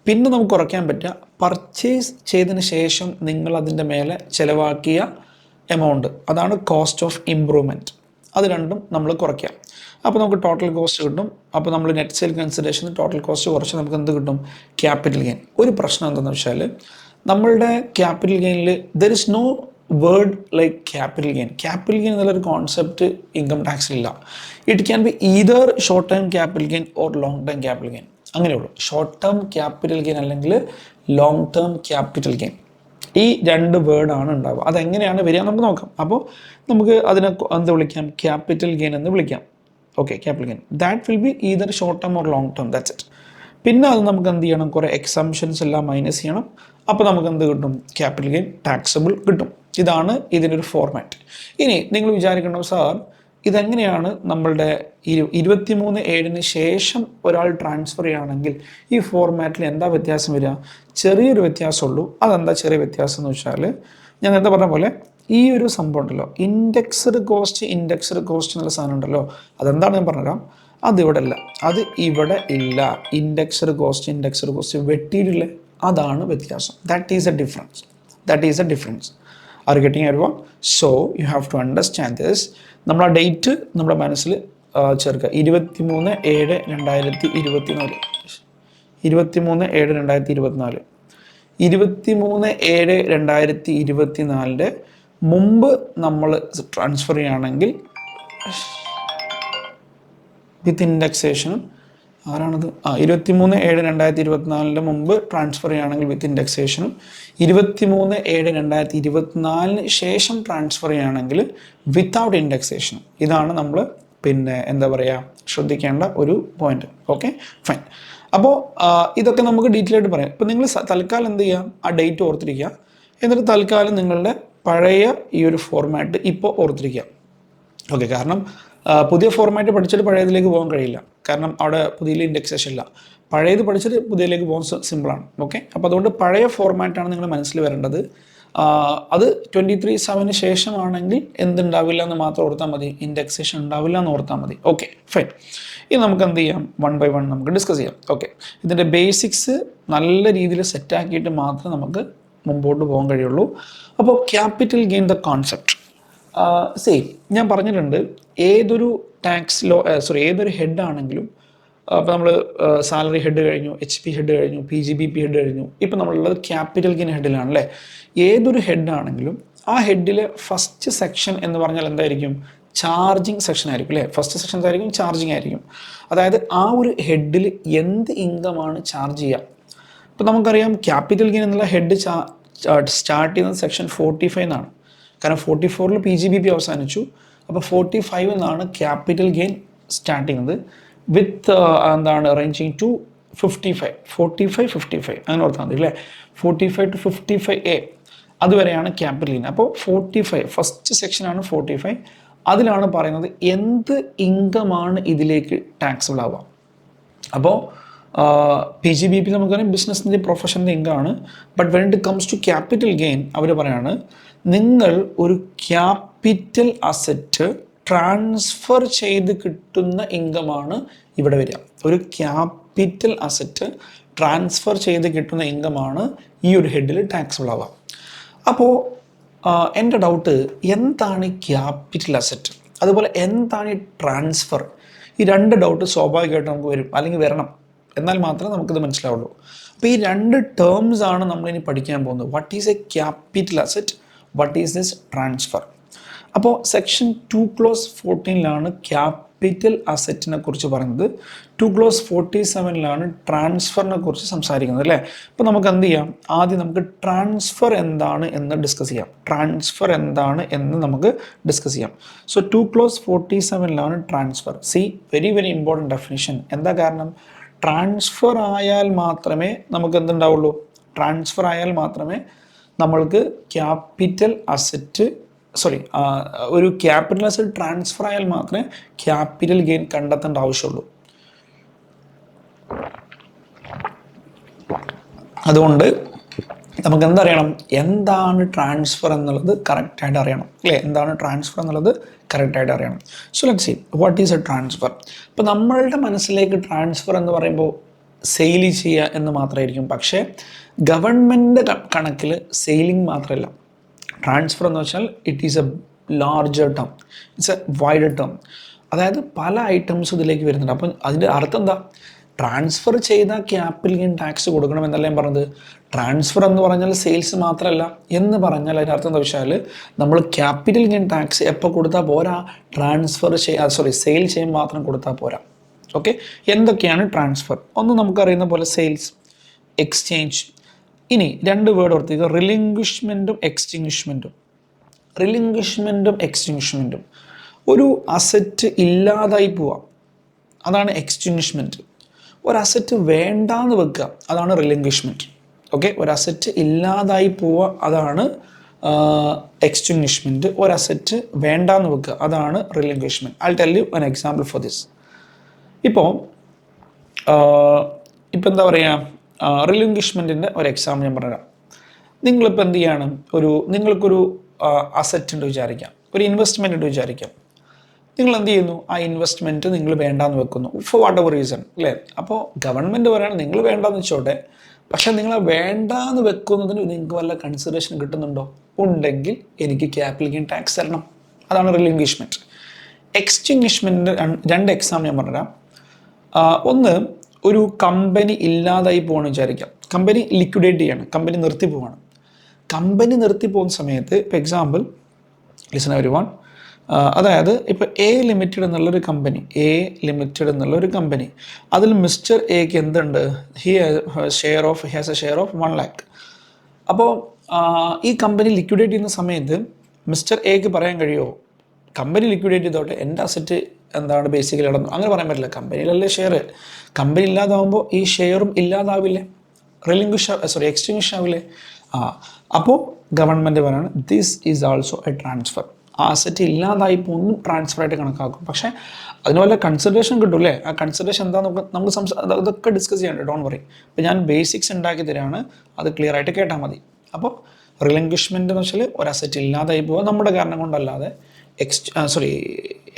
പിന്നെ നമുക്ക് കുറയ്ക്കാൻ പറ്റുക പർച്ചേസ് ചെയ്തതിന് ശേഷം നിങ്ങൾ അതിൻ്റെ മേലെ ചിലവാക്കിയ എമൗണ്ട്, അതാണ് കോസ്റ്റ് ഓഫ് ഇംപ്രൂവ്മെൻറ്റ്. അത് രണ്ടും നമ്മൾ കുറയ്ക്കുക. അപ്പോൾ നമുക്ക് ടോട്ടൽ കോസ്റ്റ് കിട്ടും. അപ്പോൾ നമ്മൾ net sale consideration total cost കുറച്ച് നമുക്ക് എന്ത് കിട്ടും? Capital gain. ഒരു പ്രശ്നം എന്താണെന്ന് വെച്ചാൽ നമ്മളുടെ ക്യാപിറ്റൽ ഗെയിനിൽ there is no word like capital gain. Capital gain എന്നുള്ളൊരു കോൺസെപ്റ്റ് ഇൻകം ടാക്സിലില്ല. It can be either short term capital gain or long term capital gain. അങ്ങനെയുള്ളൂ. ഷോർട്ട് ടേം ക്യാപിറ്റൽ ഗെയിൻ അല്ലെങ്കിൽ ലോങ് ടേം ക്യാപിറ്റൽ ഗെയിൻ, ഈ 2 വേർഡാണ് ഉണ്ടാവുക. അതെങ്ങനെയാണ് വരിക നമുക്ക് നോക്കാം. അപ്പോൾ നമുക്ക് അതിനെ എന്ത് വിളിക്കാം? ക്യാപിറ്റൽ ഗെയിൻ എന്ന് വിളിക്കാം. Okay, capital gain that will be either short term or long term, that's it. പിന്നെ അത് നമുക്ക് എന്ത് ചെയ്യണം? കുറേ എക്സംഷൻസ് എല്ലാം മൈനസ് ചെയ്യണം. അപ്പോൾ നമുക്ക് എന്ത് കിട്ടും? ക്യാപിറ്റൽ ഗെയിൻ ടാക്സബിൾ കിട്ടും. ഇതാണ് ഇതിനൊരു ഫോർമാറ്റ്. ഇനി നിങ്ങൾ വിചാരിക്കണം, സാർ ഇതെങ്ങനെയാണ് നമ്മളുടെ 23/7 ശേഷം ഒരാൾ ട്രാൻസ്ഫർ ചെയ്യുകയാണെങ്കിൽ ഈ ഫോർമാറ്റിൽ എന്താ വ്യത്യാസം വരിക? ചെറിയൊരു വ്യത്യാസമുള്ളൂ. അതെന്താ ചെറിയ വ്യത്യാസം എന്ന് വെച്ചാൽ, ഞാൻ എന്താ പറഞ്ഞ പോലെ ഈ ഒരു സംഭവം ഉണ്ടല്ലോ, ഇൻഡെക്സ്ഡ് കോസ്റ്റ് എന്നുള്ള സാധനം ഉണ്ടല്ലോ, അതെന്താണ് ഞാൻ പറഞ്ഞുതരാം. അതിവിടെ ഇല്ല, അത് ഇവിടെ ഇല്ല. ഇൻഡെക്സ്ഡ് കോസ്റ്റ് വെട്ടിയിട്ടില്ലേ, അതാണ് വ്യത്യാസം. That is A difference. Are you getting everyone? So you have to understand this. നമ്മൾ ആ ഡേറ്റ് നമ്മുടെ മനസ്സിൽ ചേർക്കുക. 23/7/2024 23/7/2024 മുമ്പ് നമ്മൾ ട്രാൻസ്ഫർ ചെയ്യുകയാണെങ്കിൽ വിത്ത് ഇൻഡെക്സേഷനും, ആരാണത്? 23/7/2024 മുമ്പ് ട്രാൻസ്ഫർ ചെയ്യുകയാണെങ്കിൽ വിത്ത് ഇൻഡെക്സേഷനും, 23/7/2024 ശേഷം ട്രാൻസ്ഫർ ചെയ്യുകയാണെങ്കിൽ വിത്തൗട്ട് ഇൻഡെക്സേഷനും. ഇതാണ് നമ്മൾ പിന്നെ എന്താ പറയുക ശ്രദ്ധിക്കേണ്ട ഒരു പോയിന്റ്. Okay, fine. അപ്പോൾ ഇതൊക്കെ നമുക്ക് ഡീറ്റെയിൽ ആയിട്ട് പറയാം. ഇപ്പോൾ നിങ്ങൾ തൽക്കാലം എന്ത് ചെയ്യുക? ആ ഡേറ്റ് ഓർത്തിരിക്കുക. എന്നിട്ട് തൽക്കാലം നിങ്ങളുടെ പഴയ ഈ ഒരു ഫോർമാറ്റ് ഇപ്പോൾ ഓർത്തിരിക്കുക. ഓക്കെ, കാരണം പുതിയ ഫോർമാറ്റ് പഠിച്ചിട്ട് പഴയതിലേക്ക് പോകാൻ കഴിയില്ല. കാരണം അവിടെ പുതിയ ഇൻഡെക്സേഷൻ ഇല്ല. പഴയത് പഠിച്ചിട്ട് പുതിയതിലേക്ക് പോകാൻ സിമ്പിളാണ്. ഓക്കെ, അപ്പോൾ അതുകൊണ്ട് പഴയ ഫോർമാറ്റാണ് നിങ്ങൾ മനസ്സിൽ വരേണ്ടത്. അത് 23/7 ശേഷമാണെങ്കിൽ എന്തുണ്ടാവില്ല എന്ന് മാത്രം ഓർത്താൽ മതി, ഇൻഡെക്സേഷൻ ഉണ്ടാവില്ല എന്ന് ഓർത്താൽ മതി. Okay, fine. ഇനി നമുക്ക് എന്ത് ചെയ്യാം? 1 by 1 നമുക്ക് ഡിസ്കസ് ചെയ്യാം. ഓക്കെ, ഇതിൻ്റെ ബേസിക്സ് നല്ല രീതിയിൽ സെറ്റാക്കിയിട്ട് മാത്രമേ നമുക്ക് മുമ്പോട്ട് പോകാൻ കഴിയുള്ളൂ. അപ്പോൾ ക്യാപിറ്റൽ ഗെയിൻ ദ കോൺസെപ്റ്റ് ഞാൻ പറഞ്ഞിട്ടുണ്ട്. ഏതൊരു ഏതൊരു ഹെഡ് ആണെങ്കിലും, അപ്പോൾ നമ്മൾ സാലറി ഹെഡ് കഴിഞ്ഞു, HP ഹെഡ് കഴിഞ്ഞു, PGBP ഹെഡ് കഴിഞ്ഞു, ഇപ്പോൾ നമ്മളുള്ളത് ക്യാപിറ്റൽ ഗെയിൻ ഹെഡിലാണ് അല്ലേ. ഏതൊരു ഹെഡ് ആണെങ്കിലും ആ ഹെഡിലെ ഫസ്റ്റ് സെക്ഷൻ എന്ന് പറഞ്ഞാൽ എന്തായിരിക്കും? ചാർജിങ് സെക്ഷൻ ആയിരിക്കും അല്ലേ? ഫസ്റ്റ് സെക്ഷൻ എന്തായിരിക്കും? ചാർജിങ് ആയിരിക്കും. അതായത് ആ ഒരു ഹെഡിൽ എന്ത് ഇൻകമാണ് ചാർജ് ചെയ്യുക. ഇപ്പോൾ നമുക്കറിയാം ക്യാപിറ്റൽ ഗെയിൻ എന്നുള്ള ഹെഡ് സ്റ്റാർട്ട് ചെയ്യുന്നത് സെക്ഷൻ 45 എന്നാണ്. കാരണം 44-ൽ PGBP അവസാനിച്ചു. അപ്പോൾ 45 എന്നാണ് ക്യാപിറ്റൽ ഗെയിൻ സ്റ്റാർട്ട് ചെയ്യുന്നത് വിത്ത് എന്താണ് റേഞ്ചിങ് ടു 45 അങ്ങനെ ഓർത്താൽ മതി അല്ലേ? 45 to 55A അതുവരെയാണ് ക്യാപിറ്റൽ ഗെയിൻ. അപ്പോൾ 45 ഫസ്റ്റ് സെക്ഷനാണ് 45. അതിലാണ് പറയുന്നത് എന്ത് ഇൻകമാണ് ഇതിലേക്ക് ടാക്സബിൾ ആവുക. അപ്പോൾ PGBP നമുക്കറിയാം ബിസിനസ്സിൻ്റെ പ്രൊഫഷൻ്റെ ഇൻകമാണ്. But when it comes to capital gain അവർ പറയാണ് നിങ്ങൾ ഒരു ക്യാപിറ്റൽ അസറ്റ് ട്രാൻസ്ഫർ ചെയ്ത് കിട്ടുന്ന ഇൻകമാണ് ഇവിടെ വരിക. ഒരു ക്യാപിറ്റൽ അസറ്റ് ട്രാൻസ്ഫർ ചെയ്ത് കിട്ടുന്ന ഇൻകമാണ് ഈ ഒരു ഹെഡിൽ ടാക്സബിൾ ആവുക. അപ്പോൾ എൻ്റെ ഡൗട്ട് എന്താണ് ക്യാപിറ്റൽ അസറ്റ്, അതുപോലെ എന്താണ് ഈ ട്രാൻസ്ഫർ? ഈ രണ്ട് ഡൗട്ട് സ്വാഭാവികമായിട്ട് നമുക്ക് വരും, അല്ലെങ്കിൽ വരണം, എന്നാൽ മാത്രമേ നമുക്കിത് മനസ്സിലാവുള്ളൂ. അപ്പോൾ ഈ രണ്ട് ടേംസ് ആണ് നമ്മളിനി പഠിക്കാൻ പോകുന്നത്. What is a capital asset, what is this transfer? അപ്പോൾ സെക്ഷൻ 2 ക്ലോസ് 14-ലാണ് ക്യാപിറ്റൽ അസറ്റിനെ കുറിച്ച് പറയുന്നത്. 2 ക്ലോസ് 47-ലാണ് ട്രാൻസ്ഫറിനെ കുറിച്ച് സംസാരിക്കുന്നത് അല്ലേ? അപ്പോൾ നമുക്ക് എന്ത് ചെയ്യാം, ആദ്യം നമുക്ക് ട്രാൻസ്ഫർ എന്താണ് എന്ന് ഡിസ്കസ് ചെയ്യാം. ട്രാൻസ്ഫർ എന്താണ് എന്ന് നമുക്ക് ഡിസ്കസ് ചെയ്യാം. സോ 2 ക്ലോസ് 47-ലാണ് transfer. See, very very important definition. എന്താ കാരണം? ട്രാൻസ്ഫർ ആയാൽ മാത്രമേ നമുക്ക് എന്തുണ്ടാവുള്ളൂ? ട്രാൻസ്ഫർ ആയാൽ മാത്രമേ നമ്മൾക്ക് ക്യാപിറ്റൽ അസറ്റ് ഒരു ക്യാപിറ്റൽ അസറ്റ് ട്രാൻസ്ഫർ ആയാൽ മാത്രമേ ക്യാപിറ്റൽ ഗെയിൻ കണ്ടെത്തേണ്ട ആവശ്യമുള്ളൂ. അതുകൊണ്ട് നമുക്ക് എന്തറിയണം? എന്താണ് ട്രാൻസ്ഫർ എന്നുള്ളത് കറക്റ്റായിട്ട് അറിയണം അല്ലേ? എന്താണ് ട്രാൻസ്ഫർ എന്നുള്ളത് കറക്റ്റായിട്ട് അറിയണം. So let's see what is a transfer. ഇപ്പോൾ നമ്മളുടെ മനസ്സിലേക്ക് ട്രാൻസ്ഫർ എന്ന് പറയുമ്പോൾ സെയിൽ ചെയ്യുക എന്ന് മാത്രമായിരിക്കും. പക്ഷേ ഗവൺമെൻറ് കണക്കിൽ സെയിലിംഗ് മാത്രമല്ല. ട്രാൻസ്ഫർ എന്ന് വെച്ചാൽ it is A larger term, it's A wider term. അതായത് പല ഐറ്റംസ് ഇതിലേക്ക് വരുന്നുണ്ട്. അപ്പം അതിൻ്റെ അർത്ഥം എന്താ? ട്രാൻസ്ഫർ ചെയ്ത ക്യാപിറ്റൽ ഗെയിൻ ടാക്സ് കൊടുക്കണം എന്നല്ല ഞാൻ പറഞ്ഞത്. ട്രാൻസ്ഫർ എന്ന് പറഞ്ഞാൽ സെയിൽസ് മാത്രമല്ല എന്ന് പറഞ്ഞാൽ അതിൻ്റെ അർത്ഥം എന്താ വെച്ചാൽ നമ്മൾ ക്യാപിറ്റൽ ഗെയിൻ ടാക്സ് എപ്പോൾ കൊടുത്താൽ പോരാ, സെയിൽ ചെയ്യാൻ മാത്രം കൊടുത്താൽ പോരാ. ഓക്കെ, എന്തൊക്കെയാണ് ട്രാൻസ്ഫർ? ഒന്ന് നമുക്കറിയുന്ന പോലെ സെയിൽസ്, എക്സ്ചേഞ്ച്. ഇനി രണ്ട് വേർഡ് ഓർത്തിക്കുക, റിലിംഗ്വിഷ്മെൻറ്റും എക്സ്റ്റിങ്വിഷ്മെൻറ്റും. റിലിംഗ്വിഷ്മെൻറ്റും എക്സ്റ്റിങ്വിഷ്മെൻറ്റും. ഒരു അസറ്റ് ഇല്ലാതായി പോവാം, അതാണ് എക്സ്റ്റിങ്വിഷ്മെൻറ്റ്. ഒരു അസറ്റ് വേണ്ടാന്ന് വെക്കുക, അതാണ് റിലിംഗ്വിഷ്മെൻറ്റ്. ഓക്കെ, ഒരു അസറ്റ് ഇല്ലാതായി പോവുക, അതാണ് എക്സ്റ്റിങ്വിഷ്മെൻറ്റ്. ഒരു അസറ്റ് വേണ്ടാന്ന് വെക്കുക, അതാണ് റിലിംഗ്വിഷ്മെൻറ്റ്. I tell you an example for this. ഇപ്പോൾ എന്താ പറയുക, റിലിംഗ്വിഷ്മെൻറ്റിൻ്റെ ഒരു എക്സാമ്പിൾ ഞാൻ പറഞ്ഞുതരാം. നിങ്ങളിപ്പോൾ എന്ത് ചെയ്യണം, നിങ്ങൾക്കൊരു അസറ്റ് ഉണ്ട് വിചാരിക്കാം, ഒരു ഇൻവെസ്റ്റ്മെൻ്റ് ഉണ്ട് വിചാരിക്കാം. നിങ്ങൾ എന്ത് ചെയ്യുന്നു? ആ ഇൻവെസ്റ്റ്മെൻറ്റ് നിങ്ങൾ വേണ്ടാന്ന് വെക്കുന്നു, ഫോർ വാട്ട് എവർ റീസൺ അല്ലേ? അപ്പോൾ ഗവൺമെൻറ് പറയുകയാണ് നിങ്ങൾ വേണ്ടാന്ന് വെച്ചോട്ടെ, പക്ഷേ നിങ്ങൾ വേണ്ടാന്ന് വെക്കുന്നതിന് നിങ്ങൾക്ക് വല്ല കൺസിഡറേഷൻ കിട്ടുന്നുണ്ടോ? ഉണ്ടെങ്കിൽ എനിക്ക് ക്യാപിറ്റൽ ഗെയിൻ ടാക്സ് തരണം, അതാണ് റിലിംഗ്വിഷ്മെൻറ്റ്. എക്സ്റ്റിങ്വിഷ്മെൻറ്റിൻ്റെ രണ്ട് എക്സാമ്പിൾ ഞാൻ പറഞ്ഞുതരാം. ഒന്ന്, ഒരു കമ്പനി ഇല്ലാതായി പോകണമെന്ന് വിചാരിക്കാം. കമ്പനി ലിക്വിഡേറ്റ് ചെയ്യണം, കമ്പനി നിർത്തി പോവാണ്. കമ്പനി നിർത്തി പോകുന്ന സമയത്ത് ഇപ്പോൾ എക്സാമ്പിൾ ലിസൺ എവരിവൺ, അതായത് ഇപ്പോൾ എ ലിമിറ്റഡ് എന്നുള്ളൊരു കമ്പനി, അതിൽ മിസ്റ്റർ എക്ക് എന്തുണ്ട്? Has A share of 1 lakh. അപ്പോൾ ഈ കമ്പനി ലിക്വിഡേറ്റ് ചെയ്യുന്ന സമയത്ത് മിസ്റ്റർ എക്ക് പറയാൻ കഴിയുമോ കമ്പനി ലിക്വിഡേറ്റ് ചെയ്തോട്ടെ, എൻ്റെ അസറ്റ് എന്താണ് ബേസിക്കലി ഇടന്നു? അങ്ങനെ പറയാൻ പറ്റില്ല. കമ്പനിയിലല്ലേ ഷെയർ, കമ്പനി ഇല്ലാതാവുമ്പോൾ ഈ ഷെയറും ഇല്ലാതാവില്ലേ, എക്സ്റ്റിങ്വിഷ് ആവില്ലേ? അപ്പോൾ ഗവൺമെൻറ് പറയാണ് this is also A transfer. ആ അസറ്റ് ഇല്ലാതായി പോകുന്നു, ട്രാൻസ്ഫറായിട്ട് കണക്കാക്കും. പക്ഷേ അതിന് വല്ല കൺസിഡറേഷൻ കിട്ടുമല്ലേ? ആ കൺസിഡറേഷൻ എന്താണെന്ന് നമുക്ക് അതൊക്കെ ഡിസ്കസ് ചെയ്യണ്ട, ഡോണ്ട് വറി. ഇപ്പോൾ ഞാൻ ബേസിക്സ് ഉണ്ടാക്കി തരാണ്, അത് ക്ലിയർ ആയിട്ട് കേട്ടാൽ മതി. അപ്പോൾ റിലിംഗ്വിഷ്മെൻ്റ് എന്ന് വെച്ചാൽ ഒരു അസറ്റ് ഇല്ലാതായി പോവുക നമ്മുടെ കാരണം കൊണ്ടല്ലാതെ,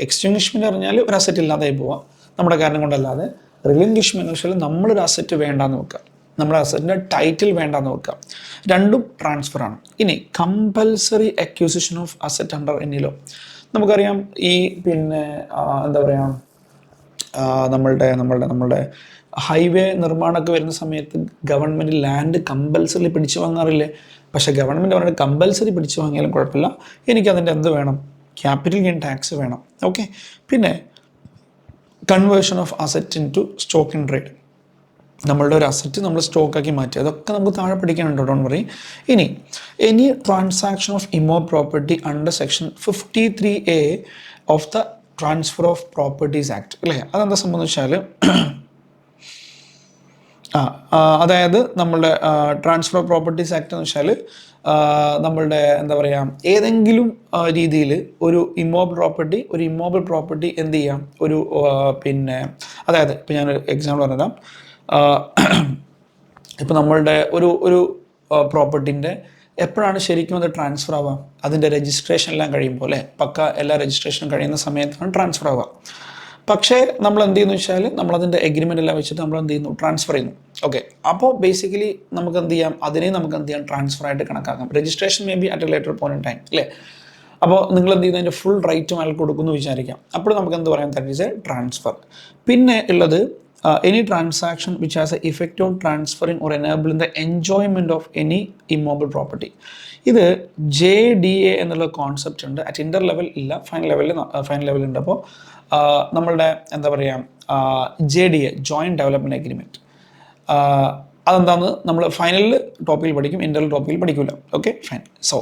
എക്സ്റ്റിങ്വിഷ്മെൻ്റ് പറഞ്ഞാൽ ഒരു അസറ്റ് ഇല്ലാതായി പോവുക നമ്മുടെ കാരണം കൊണ്ടല്ലാതെ. റിലിംഗ്വിഷ്മെൻ്റ് എന്ന് വെച്ചാൽ നമ്മളൊരു അസറ്റ് വേണ്ടാന്ന് വെക്കുക, നമ്മുടെ അസറ്റിൻ്റെ ടൈറ്റിൽ വേണ്ടാന്ന് വെക്കുക. രണ്ടും ട്രാൻസ്ഫറാണ്. ഇനി compulsory acquisition of asset under any law. നമുക്കറിയാം ഈ എന്താ പറയുക, നമ്മളുടെ ഹൈവേ നിർമ്മാണമൊക്കെ വരുന്ന സമയത്ത് ഗവൺമെൻറ് ലാൻഡ് കമ്പൽസറി പിടിച്ചു വാങ്ങാറില്ലേ? പക്ഷേ ഗവൺമെൻറ് പറഞ്ഞിട്ട് കമ്പൽസറി പിടിച്ചു വാങ്ങിയാലും കുഴപ്പമില്ല, എനിക്കതിൻ്റെ എന്ത് വേണം? ക്യാപിറ്റൽ ഗെയിൻ ടാക്സ് വേണം. ഓക്കെ. പിന്നെ conversion of asset into stock in trade, നമ്മളുടെ ഒരു അസറ്റ് നമ്മൾ സ്റ്റോക്കാക്കി മാറ്റുക, അതൊക്കെ നമുക്ക് താഴെ പഠിക്കാനുണ്ടോ, ഡോൺ വറി. ഇനി എനി ട്രാൻസാക്ഷൻ ഓഫ് ഇമ്മോ property under section 53A of the transfer of properties act അല്ലേ? അതെന്താ സംബന്ധിച്ചാൽ അതായത് നമ്മളുടെ ട്രാൻസ്ഫർ ഓഫ് പ്രോപ്പർട്ടീസ് ആക്ട് എന്ന് വെച്ചാൽ നമ്മളുടെ എന്താ പറയുക, ഏതെങ്കിലും രീതിയിൽ ഒരു ഇമ്മോബിൾ പ്രോപ്പർട്ടി എന്ത് ചെയ്യാം, ഒരു പിന്നെ അതായത് ഇപ്പോൾ ഞാനൊരു എക്സാമ്പിൾ പറഞ്ഞുതരാം. ഇപ്പോൾ നമ്മളുടെ ഒരു പ്രോപ്പർട്ടിൻ്റെ എപ്പോഴാണ് ശരിക്കും അത് ട്രാൻസ്ഫർ ആവുക? അതിൻ്റെ രജിസ്ട്രേഷൻ എല്ലാം കഴിയുമ്പോൾ അല്ലേ? പക്ക എല്ലാ രജിസ്ട്രേഷനും കഴിയുന്ന സമയത്താണ് ട്രാൻസ്ഫർ ആവുക. പക്ഷേ നമ്മൾ എന്ത് ചെയ്യുന്നു വെച്ചാൽ നമ്മളതിൻ്റെ എഗ്രിമെൻ്റ് എല്ലാം വെച്ചിട്ട് നമ്മൾ എന്ത് ചെയ്യുന്നു? ട്രാൻസ്ഫർ ചെയ്യുന്നു. ഓക്കെ. അപ്പോൾ ബേസിക്കലി നമുക്ക് എന്ത് ചെയ്യാം? അതിനെ നമുക്ക് എന്ത് ചെയ്യാം? ട്രാൻസ്ഫർ ആയിട്ട് കണക്കാക്കാം. Registration may be at A later point in time അല്ലേ? അപ്പോൾ നിങ്ങൾ എന്ത് ചെയ്യുന്നു? അതിൻ്റെ ഫുൾ റൈറ്റും അയാൾക്ക് കൊടുക്കുന്നു വിചാരിക്കാം. അപ്പോൾ നമുക്ക് എന്ത് പറയാം? That is a transfer. പിന്നെ ഉള്ളത് any transaction which has an effect on transferring or enabling the enjoyment of any immobile property. ഇത് JDA എന്നുള്ള കോൺസെപ്റ്റ് ഉണ്ട്. അറ്റ് ഇൻ്റർ ലെവൽ ഇല്ല, ഫൈനൽ ലെവൽ ഉണ്ട്. അപ്പോൾ നമ്മളുടെ എന്താ പറയുക, JDA ജോയിൻറ്റ് ഡെവലപ്മെൻറ്റ് അഗ്രിമെൻറ്റ്, അതെന്താണെന്ന് നമ്മൾ ഫൈനലിൽ ടോപ്പിൽ പഠിക്കും, ഇൻ്റർവൽ ടോപ്പിൽ പഠിക്കില്ല. Okay, fine. സോ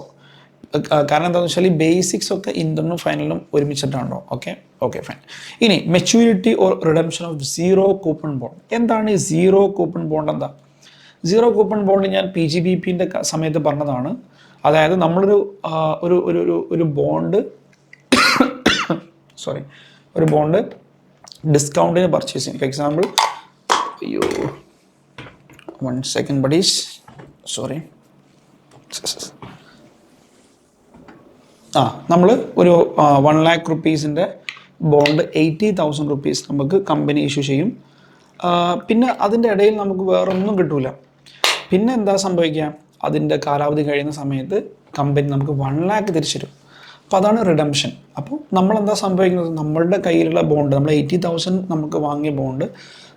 കാരണം എന്താണെന്ന് വെച്ചാൽ ഈ ബേസിക്സ് ഒക്കെ ഇൻ്റർനും ഫൈനലും ഒരുമിച്ചിട്ടാണല്ലോ. Okay fine. ഇനി maturity or redemption of zero coupon bond. എന്താണ് ഈ സീറോ കൂപ്പൺ ബോണ്ട്? എന്താ സീറോ കൂപ്പൺ ബോണ്ട്? ഞാൻ PGBPൻ്റെ സമയത്ത് പറഞ്ഞതാണ്. അതായത് നമ്മളൊരു ഒരു ബോണ്ട് ഒരു ബോണ്ട് ഡിസ്കൗണ്ടിന് പർച്ചേസ് ചെയ്യും. For example, one second buddies, നമ്മൾ ഒരു 1 lakh rupees ബോണ്ട് 80,000 rupees നമുക്ക് കമ്പനി ഇഷ്യൂ ചെയ്യും. പിന്നെ അതിൻ്റെ ഇടയിൽ നമുക്ക് വേറൊന്നും കിട്ടൂല. പിന്നെ എന്താ സംഭവിക്കുക? അതിൻ്റെ കാലാവധി കഴിയുന്ന സമയത്ത് കമ്പനി നമുക്ക് 1 lakh തിരിച്ചു തരും. അപ്പോൾ അതാണ് റിഡംഷൻ. അപ്പോൾ നമ്മളെന്താ സംഭവിക്കുന്നത്? നമ്മളുടെ കയ്യിലുള്ള ബോണ്ട്, നമ്മൾ 80,000 നമുക്ക് വാങ്ങിയ ബോണ്ട്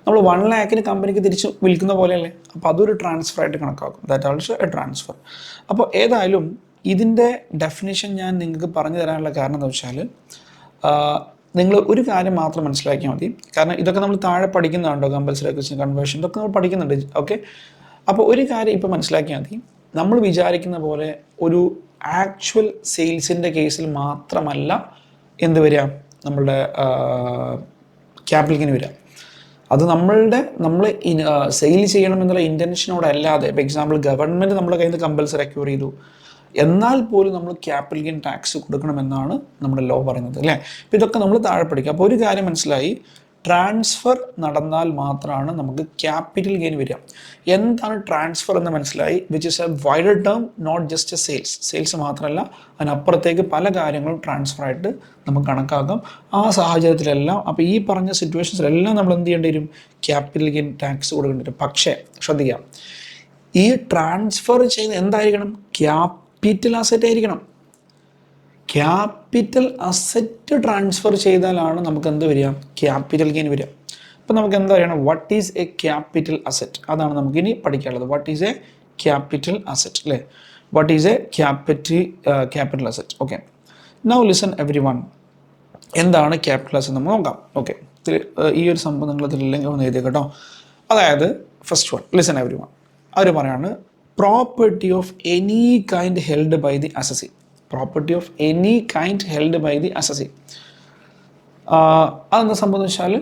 നമ്മൾ 1 lakhന് കമ്പനിക്ക് തിരിച്ച് വിൽക്കുന്ന പോലെയല്ലേ? അപ്പോൾ അതൊരു ട്രാൻസ്ഫർ ആയിട്ട് കണക്കാക്കും. That also A transfer. അപ്പോൾ ഏതായാലും ഇതിൻ്റെ ഡെഫിനിഷൻ ഞാൻ നിങ്ങൾക്ക് പറഞ്ഞു തരാനുള്ള കാരണം എന്താ വെച്ചാൽ, നിങ്ങൾ ഒരു കാര്യം മാത്രം മനസ്സിലാക്കിയാൽ മതി. കാരണം ഇതൊക്കെ നമ്മൾ താഴെ പഠിക്കുന്നതാണോ, കമ്പൽസറി അക്വിസിഷൻ, കൺവേർഷൻ, ഇതൊക്കെ നമ്മൾ പഠിക്കുന്നുണ്ട്. ഓക്കെ. അപ്പോൾ ഒരു കാര്യം ഇപ്പോൾ മനസ്സിലാക്കിയാൽ മതി. നമ്മൾ വിചാരിക്കുന്ന പോലെ ഒരു ആക്ച്വൽ സെയിൽസിൻ്റെ കേസിൽ മാത്രമല്ല എന്ത് വരിക, നമ്മളുടെ ക്യാപിറ്റൽ ഗെയിൻ വരിക. അത് നമ്മൾ സെയിൽ ചെയ്യണം എന്നുള്ള ഇൻറ്റൻഷനോടല്ലാതെ, ഫോർ എക്സാമ്പിൾ ഗവൺമെൻറ് നമ്മുടെ കയ്യിൽ നിന്ന് കമ്പൽസറി അക്യൂർ ചെയ്തു, എന്നാൽ പോലും നമ്മൾ ക്യാപിറ്റൽ ഗെയിൻ ടാക്സ് കൊടുക്കണമെന്നാണ് നമ്മുടെ ലോ പറയുന്നത് അല്ലേ? അപ്പോൾ ഇതൊക്കെ നമ്മൾ താഴെ പഠിക്കുക. അപ്പോൾ ഒരു കാര്യം മനസ്സിലായി, ട്രാൻസ്ഫർ നടന്നാൽ മാത്രമാണ് നമുക്ക് ക്യാപിറ്റൽ ഗെയിൻ വരിക. എന്താണ് ട്രാൻസ്ഫർ എന്ന് മനസ്സിലായി, which is a wider term, not just a sales മാത്രമല്ല, അതിനപ്പുറത്തേക്ക് പല കാര്യങ്ങളും ട്രാൻസ്ഫർ ആയിട്ട് നമുക്ക് കണക്കാക്കാം. ആ സാഹചര്യത്തിലെല്ലാം, അപ്പോൾ ഈ പറഞ്ഞ സിറ്റുവേഷൻസിലെല്ലാം നമ്മൾ എന്ത് ചെയ്യേണ്ടി വരും? ക്യാപിറ്റൽ ഗെയിൻ ടാക്സ് കൊടുക്കേണ്ടി വരും. പക്ഷേ ശ്രദ്ധിക്കാം, ഈ ട്രാൻസ്ഫർ ചെയ്യുന്ന എന്തായിരിക്കണം? ക്യാപിറ്റൽ അസറ്റ് ആയിരിക്കണം. ക്യാപിറ്റൽ അസറ്റ് ട്രാൻസ്ഫർ ചെയ്താലാണ് നമുക്ക് എന്ത് വരിക? ക്യാപിറ്റൽ ഗെയിൻ വരിക. അപ്പോൾ നമുക്ക് എന്താ അറിയണം? What is a capital asset? അതാണ് നമുക്കിനി പഠിക്കാനുള്ളത്. What is a capital asset അല്ലേ? What is a capital asset? Okay, now listen everyone. എന്താണ് ക്യാപിറ്റൽ അസറ്റ് നമ്മൾ നോക്കാം. ഓക്കെ, ഈ ഒരു സംഭവം നിങ്ങൾ ഇതിലില്ലെങ്കിൽ ഒന്ന് എഴുതിയ കേട്ടോ. അതായത് first one, listen everyone. അവർ പറയാണ് property of any kind held by the assessee. Property of any kind held by the assessee. അതെന്താ സംഭവം എന്ന് വെച്ചാൽ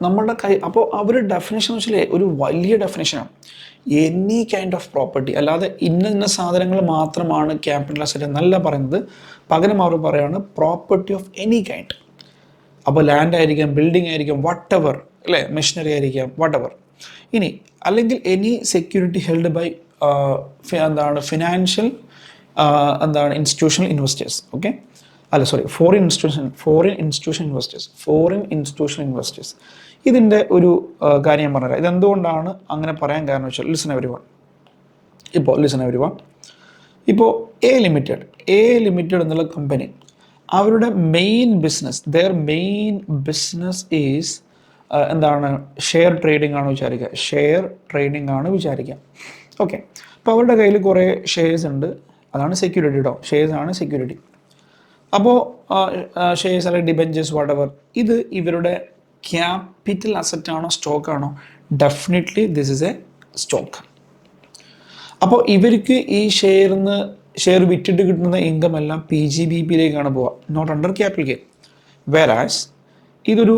നമ്മളുടെ അപ്പോൾ അവർ ഡെഫിനേഷൻ എന്ന് വെച്ചാൽ ഒരു വലിയ ഡെഫിനേഷനാണ്. എനി കൈൻഡ് ഓഫ് പ്രോപ്പർട്ടി, അല്ലാതെ ഇന്ന സാധനങ്ങൾ മാത്രമാണ് ക്യാപിറ്റൽ അസറ്റ് എന്നല്ല പറയുന്നത്. പകരം അവർ പറയുകയാണ് പ്രോപ്പർട്ടി ഓഫ് എനി കൈൻഡ്. അപ്പോൾ ലാൻഡ് ആയിരിക്കാം, ബിൽഡിംഗ് ആയിരിക്കാം, വട്ട് എവർ അല്ലേ, മെഷീനറി ആയിരിക്കാം, വട്ട് എവർ. ഇനി അല്ലെങ്കിൽ any security held by financial institutional investors. Okay, foreign institution investors. ഇതിൻ്റെ ഒരു കാര്യം ഞാൻ പറഞ്ഞുതരാം. ഇതെന്തുകൊണ്ടാണ് അങ്ങനെ പറയാൻ കാരണം വെച്ചാൽ, ലിസൺ എവരി വൺ. ഇപ്പോൾ എ ലിമിറ്റഡ് എന്നുള്ള കമ്പനി, അവരുടെ മെയിൻ ബിസിനസ് ഈസ് എന്താണ് ഷെയർ ട്രേഡിംഗ് ആണ് വിചാരിക്കുക, ഷെയർ ട്രേഡിംഗ് ആണ് വിചാരിക്കുക. ഓക്കെ, അപ്പോൾ അവരുടെ കയ്യിൽ കുറേ ഷെയർസ് ഉണ്ട്, അതാണ് സെക്യൂരിറ്റി കേട്ടോ, ഷെയർസ് ആണ് സെക്യൂരിറ്റി. അപ്പോൾ ഷെയർസ് അല്ലെങ്കിൽ ഡിബെഞ്ചേഴ്സ് വാട്ടെവർ, ഇത് ഇവരുടെ ക്യാപിറ്റൽ അസറ്റ് ആണോ സ്റ്റോക്ക് ആണോ? Definitely this is A stock. അപ്പോൾ ഇവർക്ക് ഈ ഷെയർ വിറ്റിട്ട് കിട്ടുന്ന ഇൻകം എല്ലാം PGBPയിലേക്കാണ് പോവുക, not under capital gain. Whereas ഇതൊരു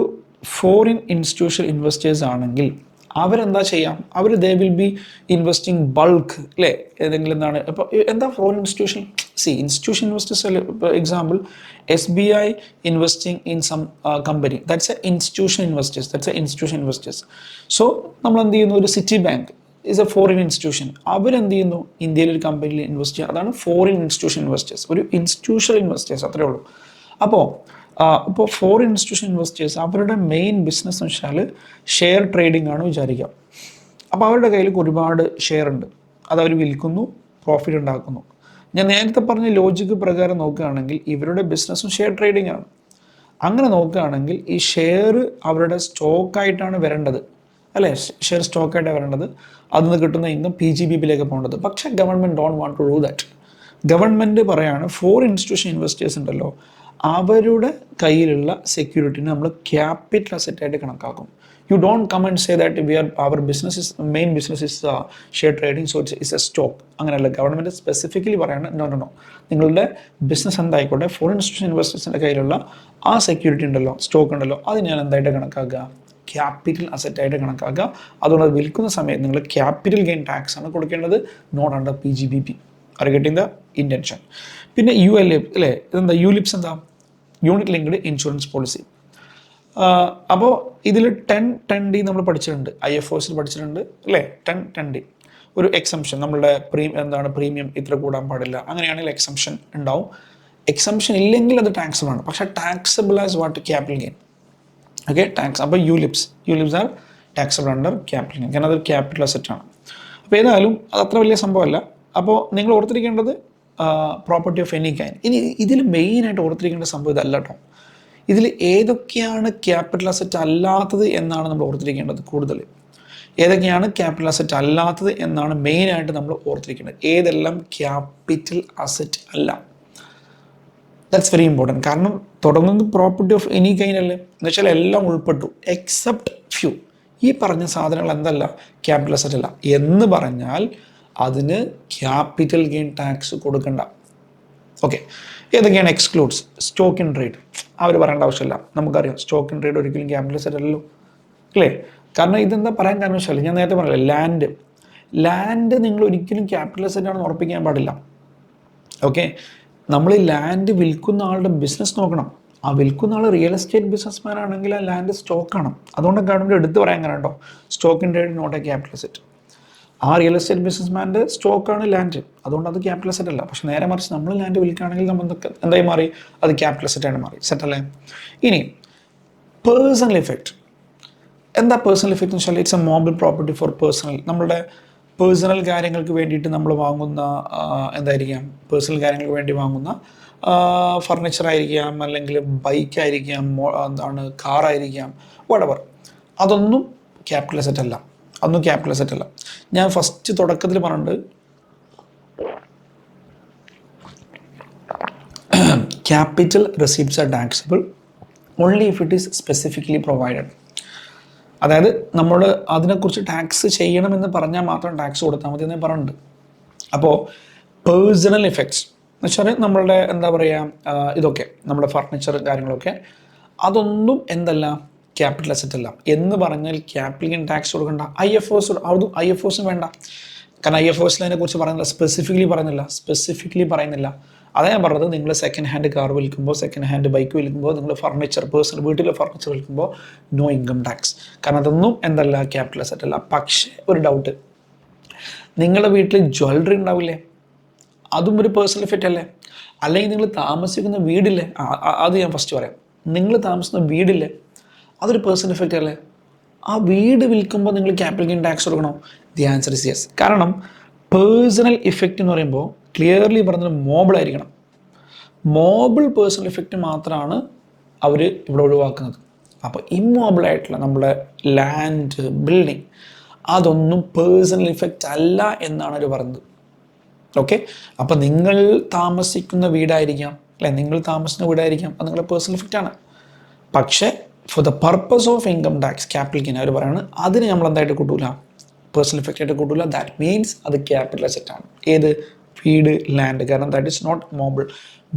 ഫോറിൻ ഇൻസ്റ്റിറ്റ്യൂഷണൽ ഇൻവെസ്റ്റേഴ്സ് ആണെങ്കിൽ അവരെന്താ ചെയ്യാം, അവർ they will be investing bulk അല്ലേ, ഏതെങ്കിലും എന്താണ്. അപ്പോൾ എന്താ ഫോറിൻ ഇൻസ്റ്റിറ്റ്യൂഷൻ? ഇൻസ്റ്റിറ്റ്യൂഷൻ ഇൻവെസ്റ്റേഴ്സ് അല്ലേ. ഇപ്പോൾ example SBI investing in some company, that's a institution investors. So നമ്മൾ എന്ത് ചെയ്യുന്നു, ഒരു Citibank is a foreign institution. അവരെന്ത് ചെയ്യുന്നു, ഇന്ത്യയിൽ ഒരു കമ്പനിയിൽ ഇൻവെസ്റ്റ് ചെയ്യുക, അതാണ് ഫോറിൻ ഇൻസ്റ്റിറ്റ്യൂഷൻ ഇൻവെസ്റ്റേഴ്സ്, ഒരു ഇൻസ്റ്റിറ്റ്യൂഷണൽ ഇൻവെസ്റ്റേഴ്സ്, അത്രേ ഉള്ളൂ. അപ്പോൾ ഫോറിൻ ഇൻസ്റ്റിറ്റ്യൂഷൻ ഇൻവെസ്റ്റേഴ്സ് അവരുടെ മെയിൻ ബിസിനസ് എന്ന് വെച്ചാൽ ഷെയർ ട്രേഡിംഗ് ആണ് വിചാരിക്കുക. അപ്പോൾ അവരുടെ കയ്യിൽ ഒരുപാട് ഷെയർ ഉണ്ട്, അത് അവർ വിൽക്കുന്നു, പ്രോഫിറ്റ് ഉണ്ടാക്കുന്നു. ഞാൻ നേരത്തെ പറഞ്ഞ ലോജിക്ക് പ്രകാരം നോക്കുകയാണെങ്കിൽ ഇവരുടെ ബിസിനസ്സും ഷെയർ ട്രേഡിംഗ് ആണ്. അങ്ങനെ നോക്കുകയാണെങ്കിൽ ഈ ഷെയർ അവരുടെ സ്റ്റോക്കായിട്ടാണ് വരേണ്ടത് അല്ലേ, ഷെയർ സ്റ്റോക്കായിട്ടാണ് വരേണ്ടത്, അതിൽ നിന്ന് കിട്ടുന്ന ഇൻകം PGBPയിലേക്ക് പോകേണ്ടത്. പക്ഷേ government don't want to do that. Government പറയാണ് ഫോറിൻ ഇൻസ്റ്റിറ്റ്യൂഷൻ ഇൻവെസ്റ്റേഴ്സ് ഉണ്ടല്ലോ, അവരുടെ കയ്യിലുള്ള സെക്യൂരിറ്റിനെ നമ്മൾ ക്യാപിറ്റൽ അസറ്റായിട്ട് കണക്കാക്കും. You don't come and say that അവർ main business is share trading, so it's a stock. അങ്ങനെയല്ല, ഗവൺമെൻറ് സ്പെസിഫിക്കലി പറയാണ് നോ, നിങ്ങളുടെ ബിസിനസ് എന്തായിക്കോട്ടെ, ഫോറിൻ ഇൻസ്റ്റിറ്റ്യൂഷൻ ഇൻവെസ്റ്റേഴ്സിൻ്റെ കയ്യിലുള്ള ആ സെക്യൂരിറ്റി ഉണ്ടല്ലോ, സ്റ്റോക്ക് ഉണ്ടല്ലോ, അത് ഞാൻ എന്തായിട്ട് കണക്കാക്കുക, ക്യാപിറ്റൽ അസറ്റായിട്ട് കണക്കാക്കുക. അതുകൊണ്ട് അത് വിൽക്കുന്ന സമയത്ത് നിങ്ങൾ ക്യാപിറ്റൽ ഗെയിൻ ടാക്സ് ആണ് കൊടുക്കേണ്ടത്, not under PGBP. Are getting the intention. പിന്നെ ULIP അല്ലേ, ഇതെന്താ ULIPs എന്താ, യൂണിറ്റ് ലിങ്ക്ഡ് ഇൻഷുറൻസ് പോളിസി. അപ്പോൾ ഇതിൽ 10(10D) നമ്മൾ പഠിച്ചിട്ടുണ്ട്, IFOസിൽ പഠിച്ചിട്ടുണ്ട് അല്ലേ. 10(10D) ഒരു എക്സംഷൻ, നമ്മളുടെ പ്രീമിയം ഇത്ര കൂടാൻ പാടില്ല, അങ്ങനെയാണെങ്കിൽ എക്സംഷൻ ഉണ്ടാവും. എക്സംഷൻ ഇല്ലെങ്കിൽ അത് ടാക്സബിൾ ആണ്, പക്ഷേ taxable as what, capital gain. Okay, tax. അപ്പോൾ ULIPs are taxable under capital gain, കാരണം അതൊരു ക്യാപിറ്റൽ അസറ്റ് ആണ്. അപ്പോൾ ഏതായാലും അത് അത്ര വലിയ സംഭവമല്ല. അപ്പോൾ നിങ്ങൾ ഓർത്തിരിക്കേണ്ടത് പ്രോപ്പർട്ടി ഓഫ് എനി കൈൻഡ്. ഇനി ഇതിൽ മെയിനായിട്ട് ഓർത്തിരിക്കേണ്ട സംഭവം ഇതല്ല കേട്ടോ, ഇതിൽ ഏതൊക്കെയാണ് ക്യാപിറ്റൽ അസറ്റ് അല്ലാത്തത് എന്നാണ് നമ്മൾ ഓർത്തിരിക്കേണ്ടത്. കൂടുതൽ ഏതൊക്കെയാണ് ക്യാപിറ്റൽ അസറ്റ് അല്ലാത്തത് എന്നാണ് മെയിനായിട്ട് നമ്മൾ ഓർത്തിരിക്കേണ്ടത്. ഏതെല്ലാം ക്യാപിറ്റൽ അസറ്റ് അല്ല, ദാറ്റ്സ് വെരി ഇമ്പോർട്ടൻറ്റ്. കാരണം തുടങ്ങുന്നത് പ്രോപ്പർട്ടി ഓഫ് എനി കൈൻഡ് അല്ലേ, എന്ന് വെച്ചാൽ എല്ലാം ഉൾപ്പെട്ടു എക്സെപ്റ്റ് ഫ്യൂ. ഈ പറഞ്ഞ സാധനങ്ങൾ എന്തല്ല, ക്യാപിറ്റൽ അസറ്റ് അല്ല എന്ന് പറഞ്ഞാൽ അതിന് ക്യാപിറ്റൽ ഗെയിൻ ടാക്സ് കൊടുക്കണ്ട. ഓക്കെ, ഏതൊക്കെയാണ് എക്സ്ക്ലൂഡ്സ്? സ്റ്റോക്ക് ഇൻ ട്രേഡ്, അവർ പറയേണ്ട ആവശ്യമില്ല, നമുക്കറിയാം സ്റ്റോക്ക് ഇൻ ട്രേഡ് ഒരിക്കലും ക്യാപിറ്റൽ അസറ്റ് അല്ലല്ലോ അല്ലേ. കാരണം ഇതെന്താ പറയാൻ കാരണം വെച്ചാൽ ഞാൻ നേരത്തെ പറഞ്ഞില്ല, ലാൻഡ് നിങ്ങൾ ഒരിക്കലും ക്യാപിറ്റൽ അസറ്റ് ആണെന്ന് ഉറപ്പിക്കാൻ പാടില്ല. ഓക്കെ, നമ്മൾ ഈ ലാൻഡ് വിൽക്കുന്ന ആളുടെ ബിസിനസ് നോക്കണം. ആ വിൽക്കുന്ന ആൾ റിയൽ എസ്റ്റേറ്റ് ബിസിനസ്മാൻ ആണെങ്കിൽ ആ ലാൻഡ് സ്റ്റോക്കാണ്. അതുകൊണ്ട് ഗവൺമെൻറ് എടുത്ത് പറയാൻ കാരണം കേട്ടോ, stock in trade not a capital asset. ആ റിയൽ എസ്റ്റേറ്റ് ബിസിനസ്മാൻ്റെ സ്റ്റോക്കാണ് ലാൻഡ്, അതുകൊണ്ട് അത് ക്യാപിറ്റൽ അസറ്റ് അല്ല. പക്ഷെ നേരെ മറിച്ച് നമ്മൾ ലാൻഡ് വിൽക്കുകയാണെങ്കിൽ നമ്മൾ എന്തായി മാറി, അത് ക്യാപിറ്റൽ അസറ്റായിട്ട് മാറി. സെറ്റല്ലേ. ഇനി പേഴ്സണൽ ഇഫക്റ്റ്. എന്താ പേഴ്സണൽ ഇഫക്റ്റ് എന്ന് വെച്ചാൽ it's A mobile property for personal, നമ്മളുടെ പേഴ്സണൽ കാര്യങ്ങൾക്ക് വേണ്ടിയിട്ട് നമ്മൾ വാങ്ങുന്ന എന്തായിരിക്കാം, പേഴ്സണൽ കാര്യങ്ങൾക്ക് വേണ്ടി വാങ്ങുന്ന ഫർണിച്ചർ ആയിരിക്കാം, അല്ലെങ്കിൽ ബൈക്കായിരിക്കാം, എന്താണ് കാറായിരിക്കാം, വടവർ. അതൊന്നും ക്യാപിറ്റൽ അസറ്റ് അല്ല, അതൊന്നും ക്യാപിറ്റൽ അസറ്റ് അല്ല. ഞാൻ ഫസ്റ്റ് തുടക്കത്തിൽ പറഞ്ഞിട്ടുണ്ട്, capital receipts are taxable only if it is specifically provided. അതായത് നമ്മൾ അതിനെക്കുറിച്ച് ടാക്സ് ചെയ്യണമെന്ന് പറഞ്ഞാൽ മാത്രം ടാക്സ് കൊടുത്താൽ മതി എന്ന് പറഞ്ഞിട്ടുണ്ട്. അപ്പോൾ പേഴ്സണൽ ഇഫക്ട്സ് എന്ന് വെച്ചാൽ നമ്മളുടെ എന്താ പറയുക, ഇതൊക്കെ നമ്മുടെ ഫർണിച്ചർ കാര്യങ്ങളൊക്കെ, അതൊന്നും എന്തല്ല, ക്യാപിറ്റൽ അസറ്റ് അല്ല എന്ന് പറഞ്ഞാൽ ക്യാപിറ്റൽ ഗെയിൻ ടാക്സ് കൊടുക്കണ്ട. അതും IFOസും വേണ്ട. കാരണം IFOസിൽ അതിനെക്കുറിച്ച് പറയുന്നില്ല, സ്പെസിഫിക്കലി പറയുന്നില്ല. അതാ ഞാൻ പറഞ്ഞത്, നിങ്ങൾ സെക്കൻഡ് ഹാൻഡ് കാർ വിൽക്കുമ്പോൾ, സെക്കൻഡ് ഹാൻഡ് ബൈക്ക് വിൽക്കുമ്പോൾ, നിങ്ങൾ ഫർണിച്ചർ പേഴ്സണൽ വീട്ടിലെ ഫർണിച്ചർ വിൽക്കുമ്പോൾ നോ ഇൻകം ടാക്സ്. കാരണം അതൊന്നും എന്തല്ല, ക്യാപിറ്റൽ അസറ്റ് അല്ല. പക്ഷേ ഒരു ഡൗട്ട്, നിങ്ങളുടെ വീട്ടിൽ ജ്വല്ലറി ഉണ്ടാവില്ലേ, അതും ഒരു പേഴ്സണൽ ഇഫക്റ്റ് അല്ലേ? അല്ലെങ്കിൽ നിങ്ങൾ താമസിക്കുന്ന വീടില്ലേ, അത് ഞാൻ ഫസ്റ്റ് പറയാം. നിങ്ങൾ താമസിക്കുന്ന വീടില്ലേ, അതൊരു പേഴ്സണൽ ഇഫക്റ്റ് അല്ലേ? ആ വീട് വിൽക്കുമ്പോൾ നിങ്ങൾ ക്യാപിറ്റൽ ഗെയിൻ ടാക്സ് കൊടുക്കണോ? The answer is yes. കാരണം പേഴ്സണൽ ഇഫക്റ്റ് എന്ന് പറയുമ്പോൾ ക്ലിയർലി പറഞ്ഞത് മോബിളായിരിക്കണം. മോബിൾ പേഴ്സണൽ ഇഫക്റ്റ് മാത്രമാണ് അവർ ഇവിടെ ഒഴിവാക്കുന്നത്. അപ്പോൾ ഇമ്മോബിളായിട്ടുള്ള നമ്മുടെ ലാൻഡ്, ബിൽഡിംഗ്, അതൊന്നും പേഴ്സണൽ ഇഫക്റ്റ് അല്ല എന്നാണ് അവർ പറയുന്നത്. ഓക്കെ, അപ്പോൾ നിങ്ങൾ താമസിക്കുന്ന വീടായിരിക്കാം അല്ലെ, നിങ്ങൾ താമസിക്കുന്ന വീടായിരിക്കാം, അത് നിങ്ങളുടെ പേഴ്സണൽ ഇഫക്റ്റ് ആണ്. പക്ഷേ for the purpose of income tax capital gain അവർ പറയുന്നത് അതിന് നമ്മൾ എന്തായിട്ട് കൂട്ടൂല, പേഴ്സണൽ ഇഫക്റ്റ് ആയിട്ട് കൂട്ടൂല. ദാറ്റ് മീൻസ് അത് ക്യാപിറ്റൽ അസറ്റ് ആണ്. ഏത്? വീട്, ലാൻഡ്. കാരണം that is not mobile.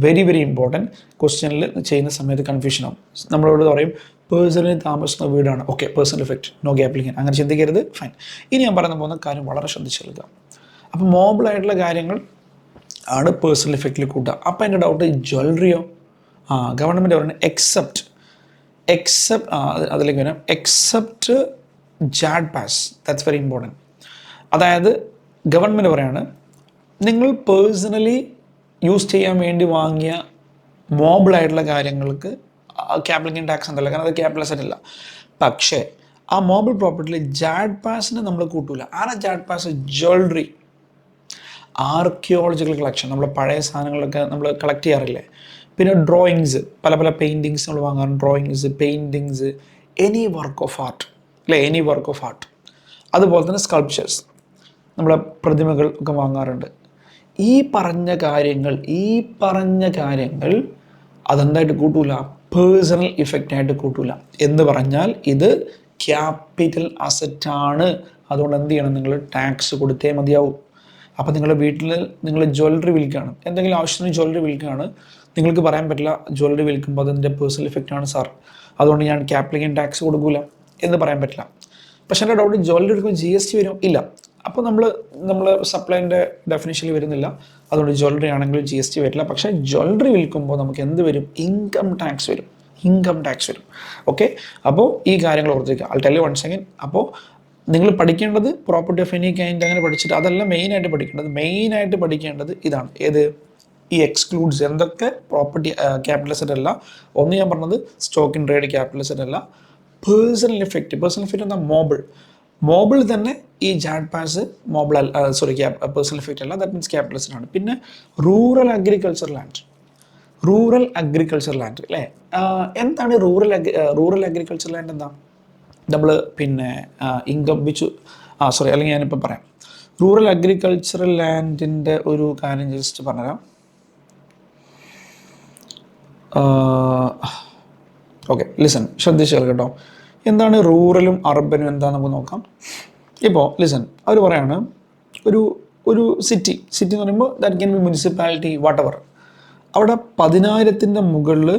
Very very important. ക്വസ്റ്റ്യനിൽ ചെയ്യുന്ന സമയത്ത് കൺഫ്യൂഷൻ ആവും. നമ്മളോട് പറയും പേഴ്സണലി താമസിക്കുന്ന വീടാണ്, okay, personal effect, no capital gain. അങ്ങനെ ചിന്തിക്കരുത്, ഫൈൻ. ഇനി ഞാൻ പറയാൻ പോകുന്ന കാര്യം വളരെ ശ്രദ്ധിച്ചെടുക്കുക. അപ്പോൾ മോബിളായിട്ടുള്ള കാര്യങ്ങൾ ആണ് പേഴ്സണൽ ഇഫക്റ്റിൽ കൂട്ടുക. അപ്പോൾ എൻ്റെ ഡൗട്ട്, ജ്വല്ലറിയോ? ഗവൺമെൻറ് പറയുന്നത് എക്സെപ്റ്റ് അതിലേക്ക് വരാം, except jade pass. That's very important. അതായത് ഗവൺമെൻറ് പറയാണ് നിങ്ങൾ പേഴ്സണലി യൂസ് ചെയ്യാൻ വേണ്ടി വാങ്ങിയ മോബിളായിട്ടുള്ള കാര്യങ്ങൾക്ക് ക്യാപിറ്റൽ ഗെയിൻ ടാക്സ് ഉണ്ടല്ലോ, കാരണം അത് ക്യാപിറ്റൽ അസറ്റ് അല്ല. പക്ഷേ ആ മോബിൾ പ്രോപ്പർട്ടിയിൽ ജാഡ് പാസിന് നമ്മൾ കൂട്ടൂല. ആരാ jade pass? Jewellery, archaeological collection, നമ്മൾ പഴയ സാധനങ്ങളൊക്കെ നമ്മൾ കളക്ട് ചെയ്യാറില്ലേ. പിന്നെ ഡ്രോയിങ്സ്, പല പല പെയിൻറ്റിങ്സ് നമ്മൾ വാങ്ങാറുണ്ട്. Drawings, paintings, any work of art അല്ലേ, എനി വർക്ക് ഓഫ് ആർട്ട്. അതുപോലെ തന്നെ സ്കൾപ്ചേഴ്സ്, നമ്മളെ പ്രതിമകൾ ഒക്കെ വാങ്ങാറുണ്ട്. ഈ പറഞ്ഞ കാര്യങ്ങൾ അതെന്തായിട്ട് കൂട്ടൂല, പേഴ്സണൽ ഇഫക്റ്റായിട്ട് കൂട്ടൂല. എന്ന് പറഞ്ഞാൽ ഇത് ക്യാപിറ്റൽ അസറ്റാണ്. അതുകൊണ്ട് എന്ത് ചെയ്യണം, നിങ്ങൾ ടാക്സ് കൊടുത്തേ മതിയാവും. അപ്പോൾ നിങ്ങളുടെ വീട്ടിൽ നിങ്ങൾ ജ്വല്ലറി വിൽക്കുകയാണ്, എന്തെങ്കിലും ആവശ്യത്തിന് ജ്വല്ലറി വിൽക്കുകയാണ്, നിങ്ങൾക്ക് പറയാൻ പറ്റില്ല ജ്വല്ലറി വിൽക്കുമ്പോൾ അതിൻ്റെ പേഴ്സണൽ ഇഫക്റ്റ് ആണ് സാർ, അതുകൊണ്ട് ഞാൻ ക്യാപിറ്റൽ ഗെയിൻ ടാക്സ് കൊടുക്കില്ല എന്ന് പറയാൻ പറ്റില്ല. പക്ഷേ എൻ്റെ ഡൗട്ട്, ജ്വല്ലറി എടുക്കുമ്പോൾ GST വരും? ഇല്ല. അപ്പോൾ നമ്മൾ സപ്ലൈൻ്റെ ഡെഫിനിഷനിൽ വരുന്നില്ല, അതുകൊണ്ട് ജ്വല്ലറി ആണെങ്കിലും GST വരില്ല. പക്ഷേ ജ്വല്ലറി വിൽക്കുമ്പോൾ നമുക്ക് എന്ത് വരും? ഇൻകം ടാക്സ് വരും. ഓക്കെ, അപ്പോൾ ഈ കാര്യങ്ങൾ ഓർത്തിരിക്കുക. I'll tell you once again. അപ്പോൾ നിങ്ങൾ പഠിക്കേണ്ടത് പ്രോപ്പർട്ടി ഓഫ് എനി കൈൻഡ് അങ്ങനെ പഠിച്ചിട്ട് അതല്ല മെയിനായിട്ട് പഠിക്കേണ്ടത് ഇതാണ്. ഏത്? ഈ എക്സ്ക്ലൂഡ്സ് എന്തൊക്കെ പ്രോപ്പർട്ടി ക്യാപിറ്റൽ അസറ്റ് അല്ല. ഒന്ന് ഞാൻ പറഞ്ഞത് stock in trade capital asset അല്ല. പേഴ്സണൽ ഇഫക്റ്റ് എന്താ? മോബിൾ തന്നെ ഈ jade pass mobile personal effect അല്ല, ദാറ്റ് മീൻസ് ക്യാപിറ്റൽ അസറ്റ് ആണ്. പിന്നെ റൂറൽ അഗ്രികൾച്ചർ ലാൻഡ് അല്ലേ. എന്താണ് റൂറൽ അഗ്രികൾച്ചർ ലാൻഡ്? എന്താ നമ്മൾ പിന്നെ ഇൻകം വെച്ച് അല്ലെങ്കിൽ ഞാനിപ്പോൾ പറയാം. റൂറൽ അഗ്രികൾച്ചറൽ ലാൻഡിൻ്റെ ഒരു കാര്യം ജസ്റ്റ് പറഞ്ഞുതരാം. ഓക്കെ, ലിസൺ, ശ്രദ്ധിച്ചു കേട്ടോ. എന്താണ് റൂറലും അർബനും എന്താണെന്ന് നമുക്ക് നോക്കാം. ഇപ്പോൾ ലിസൺ, അവർ പറയാണ് ഒരു സിറ്റി എന്ന് പറയുമ്പോൾ that can be municipality, whatever. അവിടെ 10,000 മുകളിൽ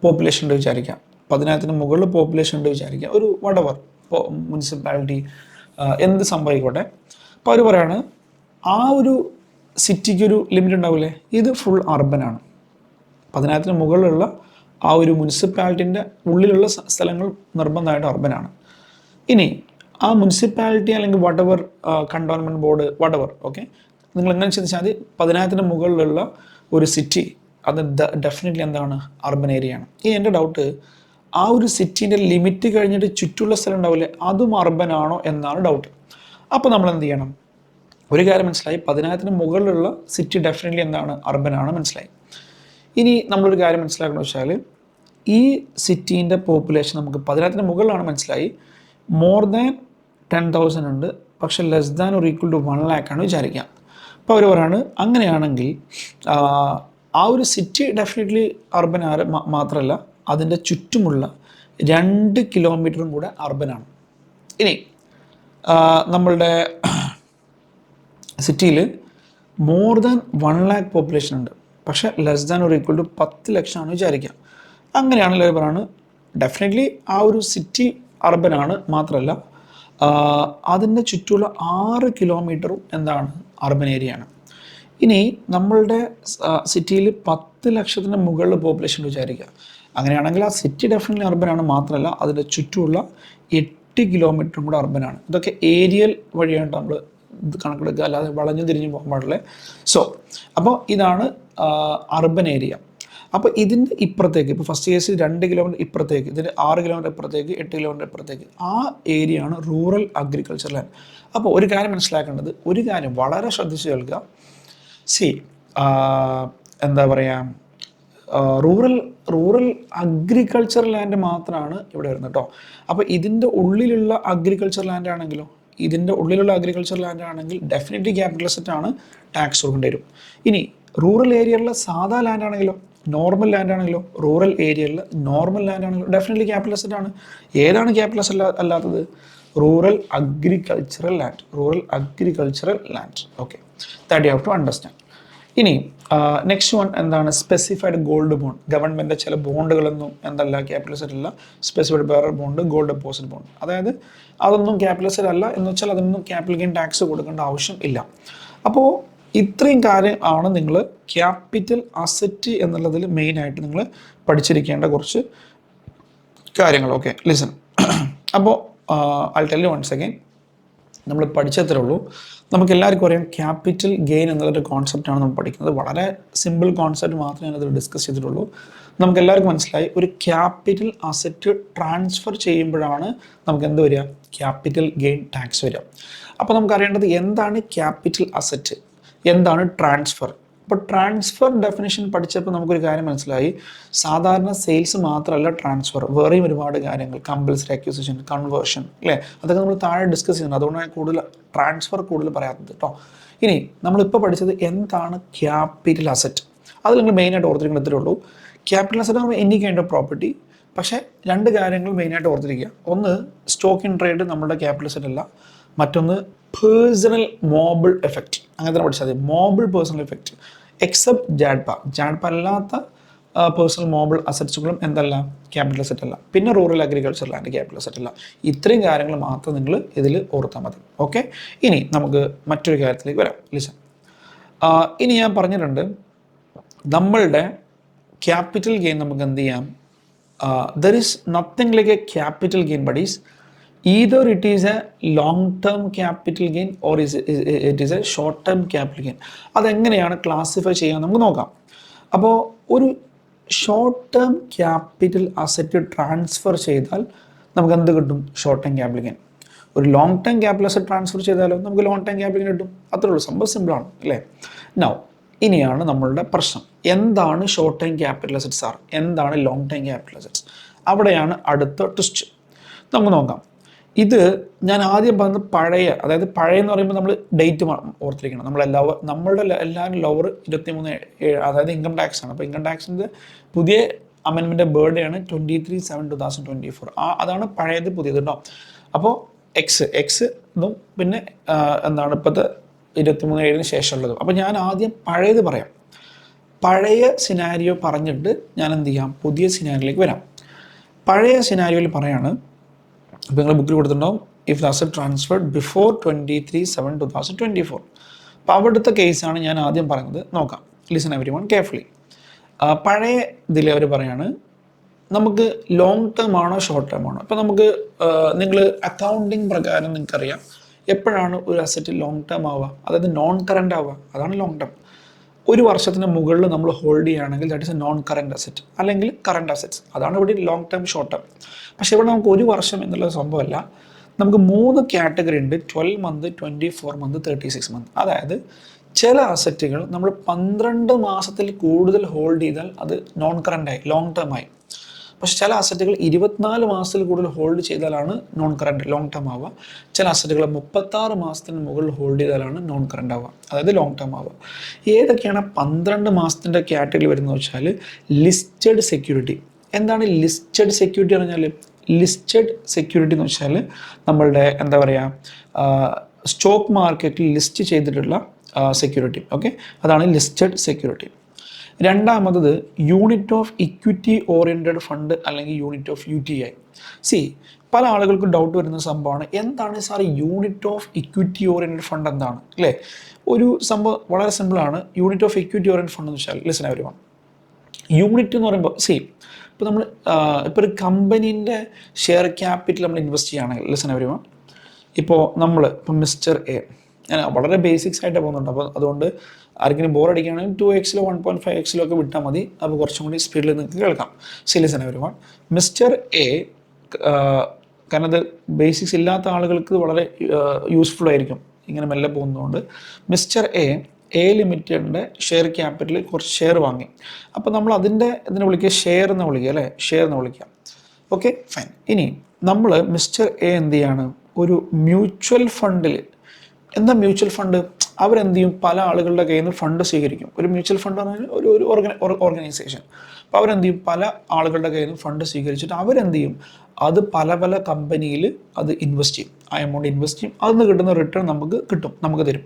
പോപ്പുലേഷൻ ഉണ്ട് വിചാരിക്കാം. 10,000 മുകളിൽ പോപ്പുലേഷൻ ഉണ്ട് വിചാരിക്കാം. ഒരു വാട്ടെവർ മുനിസിപ്പാലിറ്റി എന്ത് സംഭവിക്കട്ടെ. അപ്പോൾ അവർ പറയാണ് ആ ഒരു സിറ്റിക്ക് ഒരു ലിമിറ്റ് ഉണ്ടാവില്ലേ, ഇത് ഫുൾ അർബനാണ്. 10,000 മുകളിലുള്ള ആ ഒരു മുനിസിപ്പാലിറ്റിൻ്റെ ഉള്ളിലുള്ള സ്ഥലങ്ങൾ നിർബന്ധമായിട്ട് അർബനാണ്. ഇനി ആ മുനിസിപ്പാലിറ്റി അല്ലെങ്കിൽ whatever cantonment board whatever, okay, നിങ്ങൾ എങ്ങനെ ചിന്തിച്ചാൽ മതി, 10,000 മുകളിലുള്ള ഒരു സിറ്റി അത് ഡെഫിനറ്റ്ലി എന്താണ്? അർബൻ ഏരിയയാണ്. ഈ എൻ്റെ ഡൗട്ട്, ആ ഒരു സിറ്റീൻ്റെ ലിമിറ്റ് കഴിഞ്ഞിട്ട് ചുറ്റുള്ള സ്ഥലം ഉണ്ടാവില്ലേ, അതും അർബനാണോ എന്നാണ് ഡൗട്ട്. അപ്പോൾ നമ്മൾ എന്ത് ചെയ്യണം? ഒരു കാര്യം മനസ്സിലായി, 10,000 മുകളിലുള്ള സിറ്റി ഡെഫിനറ്റ്ലി എന്താണ്? അർബനാണ്, മനസ്സിലായി. ഇനി നമ്മളൊരു കാര്യം മനസ്സിലാക്കണമെന്ന് വെച്ചാൽ, ഈ സിറ്റീൻ്റെ പോപ്പുലേഷൻ നമുക്ക് 10,000 മുകളിലാണ്, മനസ്സിലായി. മോർ ദാൻ 10,000 ഉണ്ട്, പക്ഷേ less than or equal to 1 lakh ആണ് വിചാരിക്കാം. അപ്പോൾ അവർ പറയാണ് അങ്ങനെയാണെങ്കിൽ ആ ഒരു സിറ്റി ഡെഫിനറ്റ്ലി അർബൻ മാത്രമല്ല, അതിൻ്റെ ചുറ്റുമുള്ള 2 കിലോമീറ്ററും കൂടെ അർബനാണ്. ഇനി നമ്മളുടെ സിറ്റിയിൽ മോർ ദാൻ 1 lakh പോപ്പുലേഷൻ ഉണ്ട്, പക്ഷേ less than or equal to 10 ലക്ഷമാണ് വിചാരിക്കുക. അങ്ങനെയാണല്ലോ പറയുന്നത് ഡെഫിനറ്റ്ലി ആ ഒരു സിറ്റി അർബനാണ്, മാത്രമല്ല അതിൻ്റെ ചുറ്റുമുള്ള 6 കിലോമീറ്ററും എന്താണ്? അർബൻ ഏരിയയാണ്. ഇനി നമ്മളുടെ സിറ്റിയിൽ 10 ലക്ഷത്തിന് മുകളിൽ പോപ്പുലേഷൻ വിചാരിക്കുക. അങ്ങനെയാണെങ്കിൽ ആ സിറ്റി ഡെഫിനറ്റ്ലി അർബനാണ്, മാത്രമല്ല അതിൻ്റെ ചുറ്റുമുള്ള 8 കിലോമീറ്ററും കൂടെ അർബനാണ്. ഇതൊക്കെ ഏരിയൽ വഴിയാണ് നമ്മൾ കണക്കെടുക്കുക, അല്ലാതെ വളഞ്ഞു തിരിഞ്ഞ് പോകാൻ പാടില്ലേ. അപ്പോൾ ഇതാണ് അർബൻ ഏരിയ. അപ്പോൾ ഇതിൻ്റെ ഇപ്പുറത്തേക്ക്, ഇപ്പോൾ ഫസ്റ്റ് കേസിൽ 2 കിലോമീറ്റർ ഇപ്പുറത്തേക്ക്, ഇതിൻ്റെ 6 കിലോമീറ്റർ ഇപ്പുറത്തേക്ക്, 8 കിലോമീറ്റർ ഇപ്പുറത്തേക്ക്, ആ ഏരിയയാണ് റൂറൽ അഗ്രികൾച്ചർ ലാൻഡ്. അപ്പോൾ ഒരു കാര്യം മനസ്സിലാക്കേണ്ടത്, ഒരു കാര്യം വളരെ ശ്രദ്ധിച്ച് കേൾക്കുക. എന്താ പറയുക, റൂറൽ അഗ്രികൾച്ചർ ലാൻഡ് മാത്രമാണ് ഇവിടെ വരുന്നത് കേട്ടോ. അപ്പോൾ ഇതിൻ്റെ ഉള്ളിലുള്ള അഗ്രികൾച്ചർ ലാൻഡ് ആണെങ്കിലോ, ഇതിൻ്റെ ഉള്ളിലുള്ള അഗ്രികൾച്ചർ ലാൻഡ് ആണെങ്കിൽ ഡെഫിനറ്റ്ലി ക്യാപിറ്റൽ അസറ്റ് ആണ്, ടാക്സ് കൊടുക്കേണ്ടി വരും. ഇനി റൂറൽ ഏരിയയിലുള്ള സാധാ ലാൻഡ് ആണെങ്കിലോ, നോർമൽ ലാൻഡ് ആണെങ്കിലോ, റൂറൽ ഏരിയയിൽ നോർമൽ ലാൻഡ് ആണെങ്കിലോ ഡെഫിനറ്റ്ലി ക്യാപിറ്റൽ അസറ്റ് ആണ്. ഏതാണ് ക്യാപിറ്റൽ അസറ്റ് അല്ലാത്തത്? Rural agricultural land. Rural agricultural land. Okay, that you have to understand. ഇനി നെക്സ്റ്റ് വൺ എന്താണ്? Specified gold bond. ഗവൺമെൻറ് ചില ബോണ്ടുകളൊന്നും എന്തല്ല ക്യാപിറ്റൽ അസറ്റ് അല്ല. Specified bearer bond, gold deposit bond, അതായത് അതൊന്നും ക്യാപിറ്റൽ അസറ്റ് അല്ല എന്ന് വെച്ചാൽ അതൊന്നും ക്യാപിറ്റൽ ഗെയിൻ ടാക്സ് കൊടുക്കേണ്ട ആവശ്യം ഇല്ല. അപ്പോൾ ഇത്രയും കാര്യം ആണ് നിങ്ങൾ ക്യാപിറ്റൽ അസറ്റ് എന്നുള്ളതിൽ മെയിനായിട്ട് നിങ്ങൾ പഠിച്ചിരിക്കേണ്ട കുറച്ച് കാര്യങ്ങൾ. Okay, listen. അപ്പോൾ I tell you once again, നമ്മൾ പഠിച്ചത്രേ ഉള്ളൂ. നമുക്ക് എല്ലാവർക്കും അറിയാം ക്യാപിറ്റൽ ഗെയിൻ എന്നുള്ളൊരു കോൺസെപ്റ്റാണ് നമ്മൾ പഠിക്കുന്നത്. വളരെ സിമ്പിൾ കോൺസെപ്റ്റ് മാത്രമേ ഞാനത് ഡിസ്കസ് ചെയ്തിട്ടുള്ളൂ. നമുക്ക് എല്ലാവർക്കും മനസ്സിലായി, ഒരു ക്യാപിറ്റൽ അസറ്റ് ട്രാൻസ്ഫർ ചെയ്യുമ്പോഴാണ് നമുക്ക് എന്ത് വരിക? ക്യാപിറ്റൽ ഗെയിൻ ടാക്സ് വരിക. അപ്പോൾ നമുക്ക് അറിയേണ്ടത് എന്താണ് ക്യാപിറ്റൽ അസറ്റ്, എന്താണ് ട്രാൻസ്ഫർ. അപ്പോൾ ട്രാൻസ്ഫർ ഡെഫിനിഷൻ പഠിച്ചപ്പോൾ നമുക്കൊരു കാര്യം മനസ്സിലായി, സാധാരണ സെയിൽസ് മാത്രമല്ല ട്രാൻസ്ഫർ, വേറെയും ഒരുപാട് കാര്യങ്ങൾ, കമ്പൽസറി അക്വിസിഷൻ, കൺവേർഷൻ, അല്ലേ, അതൊക്കെ നമ്മൾ താഴെ ഡിസ്കസ് ചെയ്യുന്നത്. അതുകൊണ്ടാണ് കൂടുതൽ ട്രാൻസ്ഫർ കൂടുതൽ പറയാത്തത് കേട്ടോ. ഇനി നമ്മളിപ്പോൾ പഠിച്ചത് എന്താണ് ക്യാപിറ്റൽ അസറ്റ്. അത് നിങ്ങൾ മെയിനായിട്ട് ഓർത്തിരിക്കുന്നത് ഇത്രേ ഉള്ളൂ. ക്യാപിറ്റൽ അസറ്റ് നമ്മൾ എനി കൈൻഡ് ഓഫ് പ്രോപ്പർട്ടി. പക്ഷേ രണ്ട് കാര്യങ്ങൾ മെയിനായിട്ട് ഓർത്തിരിക്കുക. ഒന്ന്, സ്റ്റോക്ക് ഇൻ ട്രേഡ് നമ്മുടെ ക്യാപിറ്റൽ അസറ്റ് അല്ല. മറ്റൊന്ന് പേഴ്സണൽ മോബിൾ എഫക്റ്റ്. അങ്ങനെ തന്നെ പഠിച്ചാൽ മതി. മോബിൾ പേഴ്സണൽ എഫക്റ്റ് എക്സെപ്റ്റ് ജാഡ്പ അല്ലാത്ത പേഴ്സണൽ മോബിൾ അസറ്റ്സുകളും എന്തല്ല? ക്യാപിറ്റൽ അസറ്റ് അല്ല. പിന്നെ rural agriculture land capital asset അല്ല. ഇത്രയും കാര്യങ്ങൾ മാത്രം നിങ്ങൾ ഇതിൽ ഓർത്താൽ മതി. ഓക്കെ, ഇനി നമുക്ക് മറ്റൊരു കാര്യത്തിലേക്ക് വരാം. ലിസൺ. ഇനി ഞാൻ പറഞ്ഞിട്ടുണ്ട് നമ്മളുടെ ക്യാപിറ്റൽ ഗെയിൻ നമുക്ക് എന്ത് ചെയ്യാം? There is nothing like A capital gain buddies. Either it is a long-term capital gain or it is a short-term capital gain. അതെങ്ങനെയാണ് ക്ലാസിഫൈ ചെയ്യാൻ നമുക്ക് നോക്കാം. അപ്പോൾ ഒരു short term capital asset transfer ചെയ്താൽ നമുക്ക് എന്ത് കിട്ടും? Short term capital gain. ഒരു long term capital asset transfer ചെയ്താലോ നമുക്ക് ലോങ് ടേം ക്യാപിറ്റൽ ഗെയിൻ കിട്ടും. അത്രേ ഉള്ളൂ. സംഭവം സിമ്പിളാണ്, അല്ലേ? നൗ ഇനിയാണ് നമ്മളുടെ പ്രശ്നം. എന്താണ് short term capital assets R, എന്താണ് ലോങ് ടേം ക്യാപിറ്റൽ അസറ്റ്സ്? അവിടെയാണ് അടുത്ത ട്വിസ്റ്റ്. നമുക്ക് നോക്കാം. ഇത് ഞാൻ ആദ്യം പറഞ്ഞത് പഴയ, അതായത് പഴയ എന്ന് പറയുമ്പോൾ നമ്മൾ ഡേറ്റ് ഓർത്തിരിക്കണം. നമ്മളുടെ എല്ലാവരും ലോവർ 23 അതായത് ഇൻകം ടാക്സ് ആണ്. അപ്പോൾ ഇൻകം ടാക്സിൻ്റെ പുതിയ അമെൻമെൻ്റ് ബേർഡേ ആണ് 23/7/2024. അതാണ് പഴയത് പുതിയത് കേട്ടോ. അപ്പോൾ എക്സ് ഇതും പിന്നെ എന്താണ് ഇപ്പോഴത്തെ 23/7 ശേഷമുള്ളതും. അപ്പോൾ ഞാൻ ആദ്യം പഴയത് പറയാം. പഴയ സിനാരിയോ പറഞ്ഞിട്ട് ഞാൻ എന്ത് ചെയ്യാം? പുതിയ സിനാരിയോയിലേക്ക് വരാം. പഴയ സിനാരിയോയിൽ പറയാണ്, അപ്പോൾ നിങ്ങൾ ബുക്കിൽ കൊടുത്തിട്ടുണ്ടാവും, if the asset transferred before 23/7/2024. അപ്പോൾ അവിടുത്തെ കേസാണ് ഞാൻ ആദ്യം പറയുന്നത്. നോക്കാം, ലിസൺ എവരി വൺ കെയർഫുള്ളി. പഴയ ഇതിൽ അവർ പറയാണ് നമുക്ക് ലോങ് ടേം ആണോ ഷോർട്ട് ടേം ആണോ. ഇപ്പോൾ നമുക്ക് നിങ്ങൾ അക്കൗണ്ടിങ് പ്രകാരം നിങ്ങൾക്കറിയാം എപ്പോഴാണ് ഒരു അസറ്റ് ലോങ് ടേം ആവുക, അതായത് നോൺ കറണ്ട് ആവുക, അതാണ് ലോങ് ടേം. ഒരു വർഷത്തിന് മുകളിൽ നമ്മൾ ഹോൾഡ് ചെയ്യുകയാണെങ്കിൽ that is A non current asset, അല്ലെങ്കിൽ കറണ്ട് അസറ്റ്സ്, അതാണ് ഇവിടെ ലോങ് ടേം ഷോർട്ട് ടേം. പക്ഷേ ഇവിടെ നമുക്ക് ഒരു വർഷം എന്നുള്ള സംഭവമല്ല. നമുക്ക് 3 കാറ്റഗറി ഉണ്ട്: 12 മന്ത്, 24 മന്ത്, 36 മന്ത്. അതായത് ചില അസറ്റുകൾ നമ്മൾ 12 മാസത്തിൽ കൂടുതൽ ഹോൾഡ് ചെയ്താൽ അത് നോൺ കറണ്ടായി, ലോങ് ടേം ആയി. പക്ഷെ ചില അസറ്റുകൾ 24 മാസത്തിൽ കൂടുതൽ ഹോൾഡ് ചെയ്താലാണ് നോൺ കറണ്ട് ലോങ് ടേം ആവുക. ചില അസറ്റുകൾ 36 മാസത്തിന് മുകളിൽ ഹോൾഡ് ചെയ്താലാണ് നോൺ കറണ്ട് ആവുക, അതായത് ലോങ് ടേം ആവുക. ഏതൊക്കെയാണ് 12 മാസത്തിൻ്റെ കാറ്റഗറി വരുന്നത് വെച്ചാൽ ലിസ്റ്റഡ് സെക്യൂരിറ്റി. എന്താണ് ലിസ്റ്റഡ് സെക്യൂരിറ്റി പറഞ്ഞാൽ? ലിസ്റ്റഡ് സെക്യൂരിറ്റി എന്ന് വെച്ചാൽ നമ്മളുടെ എന്താ പറയുക, സ്റ്റോക്ക് മാർക്കറ്റിൽ ലിസ്റ്റ് ചെയ്തിട്ടുള്ള സെക്യൂരിറ്റി. ഓക്കെ, അതാണ് ലിസ്റ്റഡ് സെക്യൂരിറ്റി. രണ്ടാമത് unit of equity oriented fund, അല്ലെങ്കിൽ യൂണിറ്റ് ഓഫ് UTI. പല ആളുകൾക്ക് ഡൗട്ട് വരുന്ന സംഭവമാണ്, എന്താണ് sir unit of equity oriented fund എന്താണ്, അല്ലേ? ഒരു സംഭവം വളരെ സിമ്പിളാണ്. Unit of equity oriented fund എന്ന് വെച്ചാൽ, ലിസൺ എവരിവൺ, യൂണിറ്റ് എന്ന് പറയുമ്പോൾ ഇപ്പോൾ നമ്മൾ ഇപ്പോൾ ഒരു കമ്പനീൻ്റെ ഷെയർ ക്യാപിറ്റൽ നമ്മൾ ഇൻവെസ്റ്റ് ചെയ്യുകയാണെങ്കിൽ, ലിസൺ എവരിവൺ, ഇപ്പോൾ മിസ്റ്റർ എ, ഞാൻ വളരെ ബേസിക്സ് ആയിട്ട് പോകുന്നുണ്ട്. അപ്പോൾ അതുകൊണ്ട് ആർക്കെങ്കിലും ബോർ അടിക്കുകയാണെങ്കിൽ 2x 1.5x ഒക്കെ വിട്ടാൽ മതി. അപ്പോൾ കുറച്ചും കൂടി സ്പീഡിൽ നിങ്ങൾക്ക് കേൾക്കാം. ലിസൺ എവരിവൺ, മിസ്റ്റർ എ, കാരണം അത് ബേസിക്സ് ഇല്ലാത്ത ആളുകൾക്ക് വളരെ യൂസ്ഫുൾ ആയിരിക്കും ഇങ്ങനെ മെല്ലെ പോകുന്നതുകൊണ്ട്. മിസ്റ്റർ എ എ ലിമിറ്റഡിൻ്റെ ഷെയർ ക്യാപിറ്റൽ കുറച്ച് ഷെയർ വാങ്ങി. അപ്പോൾ നമ്മൾ ഇതിനെ വിളിക്കുക ഷെയർ എന്ന് വിളിക്കുക അല്ലേ, ഷെയർ എന്ന് വിളിക്കാം. Okay fine. ഇനി നമ്മൾ മിസ്റ്റർ എ എന്ത് ചെയ്യാണ്, ഒരു മ്യൂച്വൽ ഫണ്ടിൽ, എന്താ മ്യൂച്വൽ ഫണ്ട്, അവരെന്ത് ചെയ്യും, പല ആളുകളുടെ കയ്യിൽ നിന്ന് ഫണ്ട് സ്വീകരിക്കും. ഒരു മ്യൂച്വൽ ഫണ്ട് പറഞ്ഞാൽ ഒരു ഓർഗനൈസേഷൻ. അപ്പോൾ അവരെന്ത് ചെയ്യും, പല ആളുകളുടെ കയ്യിൽ നിന്ന് ഫണ്ട് സ്വീകരിച്ചിട്ട് അവരെന്ത് ചെയ്യും, അത് പല പല കമ്പനിയിൽ അത് ഇൻവെസ്റ്റ് ചെയ്യും. ആ എമൗണ്ട് ഇൻവെസ്റ്റ് ചെയ്യും, അതിൽ നിന്ന് കിട്ടുന്ന റിട്ടേൺ നമുക്ക് തരും.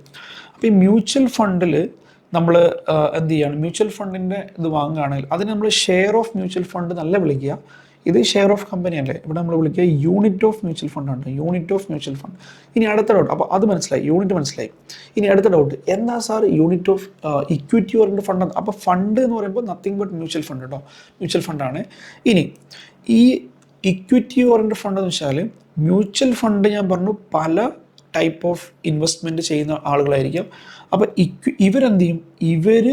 അപ്പോൾ ഈ മ്യൂച്വൽ ഫണ്ടിൽ നമ്മൾ എന്ത് ചെയ്യാണ്, മ്യൂച്വൽ ഫണ്ടിൻ്റെ ഇത് വാങ്ങുകയാണെങ്കിൽ അതിന് നമ്മൾ ഷെയർ ഓഫ് മ്യൂച്വൽ ഫണ്ട് നല്ല വിളിക്കുക. ഇത് ഷെയർ ഓഫ് കമ്പനി അല്ലേ, ഇവിടെ നമ്മൾ വിളിക്കുക യൂണിറ്റ് ഓഫ് മ്യൂച്വൽ ഫണ്ട് ആണ്, യൂണിറ്റ് ഓഫ് മ്യൂച്വൽ ഫണ്ട്. ഇനി അടുത്ത ഡൗട്ട്, അപ്പോൾ അത് മനസ്സിലായി, യൂണിറ്റ് മനസ്സിലായി. ഇനി അടുത്ത ഡൗട്ട്, എന്താ sir unit of equity oriented fund? അപ്പോൾ ഫണ്ട് എന്ന് പറയുമ്പോൾ നത്തിങ് ബട്ട് മ്യൂച്വൽ ഫണ്ട് കേട്ടോ, മ്യൂച്വൽ ഫണ്ടാണ്. ഇനി ഈ ഇക്വിറ്റി ഓറിയൻറ്റഡ് ഫണ്ട് എന്ന് വെച്ചാൽ, മ്യൂച്വൽ ഫണ്ട് ഞാൻ പറഞ്ഞു പല ടൈപ്പ് ഓഫ് ഇൻവെസ്റ്റ്മെൻറ്റ് ചെയ്യുന്ന ആളുകളായിരിക്കും. അപ്പോൾ ഇവരെന്ത് ചെയ്യും, ഇവർ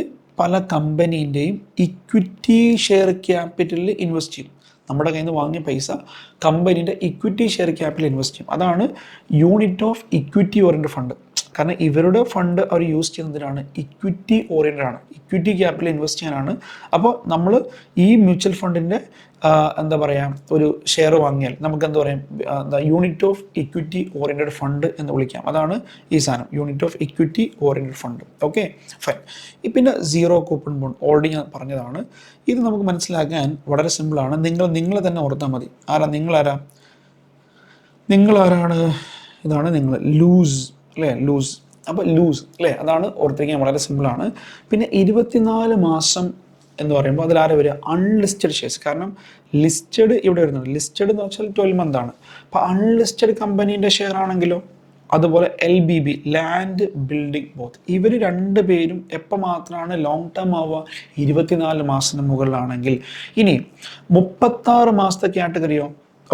പല കമ്പനീൻ്റെയും ഇക്വിറ്റി ഷെയർ ക്യാപിറ്റലിൽ ഇൻവെസ്റ്റ് ചെയ്യും. നമ്മുടെ കയ്യിൽ നിന്ന് വാങ്ങിയ പൈസ കമ്പനീൻ്റെ ഇക്വിറ്റി ഷെയർ ക്യാപിറ്റൽ ഇൻവെസ്റ്റ് ചെയ്യും. അതാണ് unit of equity oriented fund. കാരണം ഇവരുടെ ഫണ്ട് അവർ യൂസ് ചെയ്യുന്നതിനാണ് ഇക്വിറ്റി ഓറിയൻറ്റഡ് ആണ്, ഇക്വിറ്റി ക്യാപിറ്റൽ ഇൻവെസ്റ്റ് ചെയ്യാനാണ്. അപ്പോൾ നമ്മൾ ഈ മ്യൂച്വൽ ഫണ്ടിൻ്റെ എന്താ പറയുക, ഒരു ഷെയർ വാങ്ങിയാൽ നമുക്ക് എന്താ പറയുക, unit of equity oriented fund എന്ന് വിളിക്കാം. അതാണ് ഈ സാധനം, unit of equity oriented fund. Okay fine. പിന്നെ സീറോ കൂപ്പൺ ബോണ്ട് ഓൾറെഡി ഞാൻ പറഞ്ഞതാണ്. ഇത് നമുക്ക് മനസ്സിലാക്കാൻ വളരെ സിമ്പിളാണ്. നിങ്ങൾ തന്നെ ഓർത്താൽ മതി. നിങ്ങളാരാണ്, ഇതാണ് നിങ്ങൾ, ലൂസ് അല്ലേ, ലൂസ്. അപ്പോൾ ലൂസ് അല്ലേ, അതാണ് ഓർത്തിരിക്കാൻ വളരെ സിമ്പിളാണ്. പിന്നെ 24 മാസം എന്ന് പറയുമ്പോൾ അതിലാരെ വരിക, അൺലിസ്റ്റഡ് ഷെയർസ്. കാരണം ലിസ്റ്റഡ് ഇവിടെ വരുന്നുണ്ട്, ലിസ്റ്റഡ് എന്ന് വെച്ചാൽ 12 month ആണ്. അപ്പോൾ അൺലിസ്റ്റഡ് കമ്പനീൻ്റെ ഷെയർ ആണെങ്കിലോ, അതുപോലെ LBB, ലാൻഡ് ബിൽഡിംഗ് ബോത്ത്, ഇവർ രണ്ട് പേരും എപ്പോൾ മാത്രമാണ് ലോങ് ടേം ആവുക, 24 മാസത്തിന് മുകളിലാണെങ്കിൽ. ഇനി 36 മാസത്തെ കാറ്റഗറിയോ,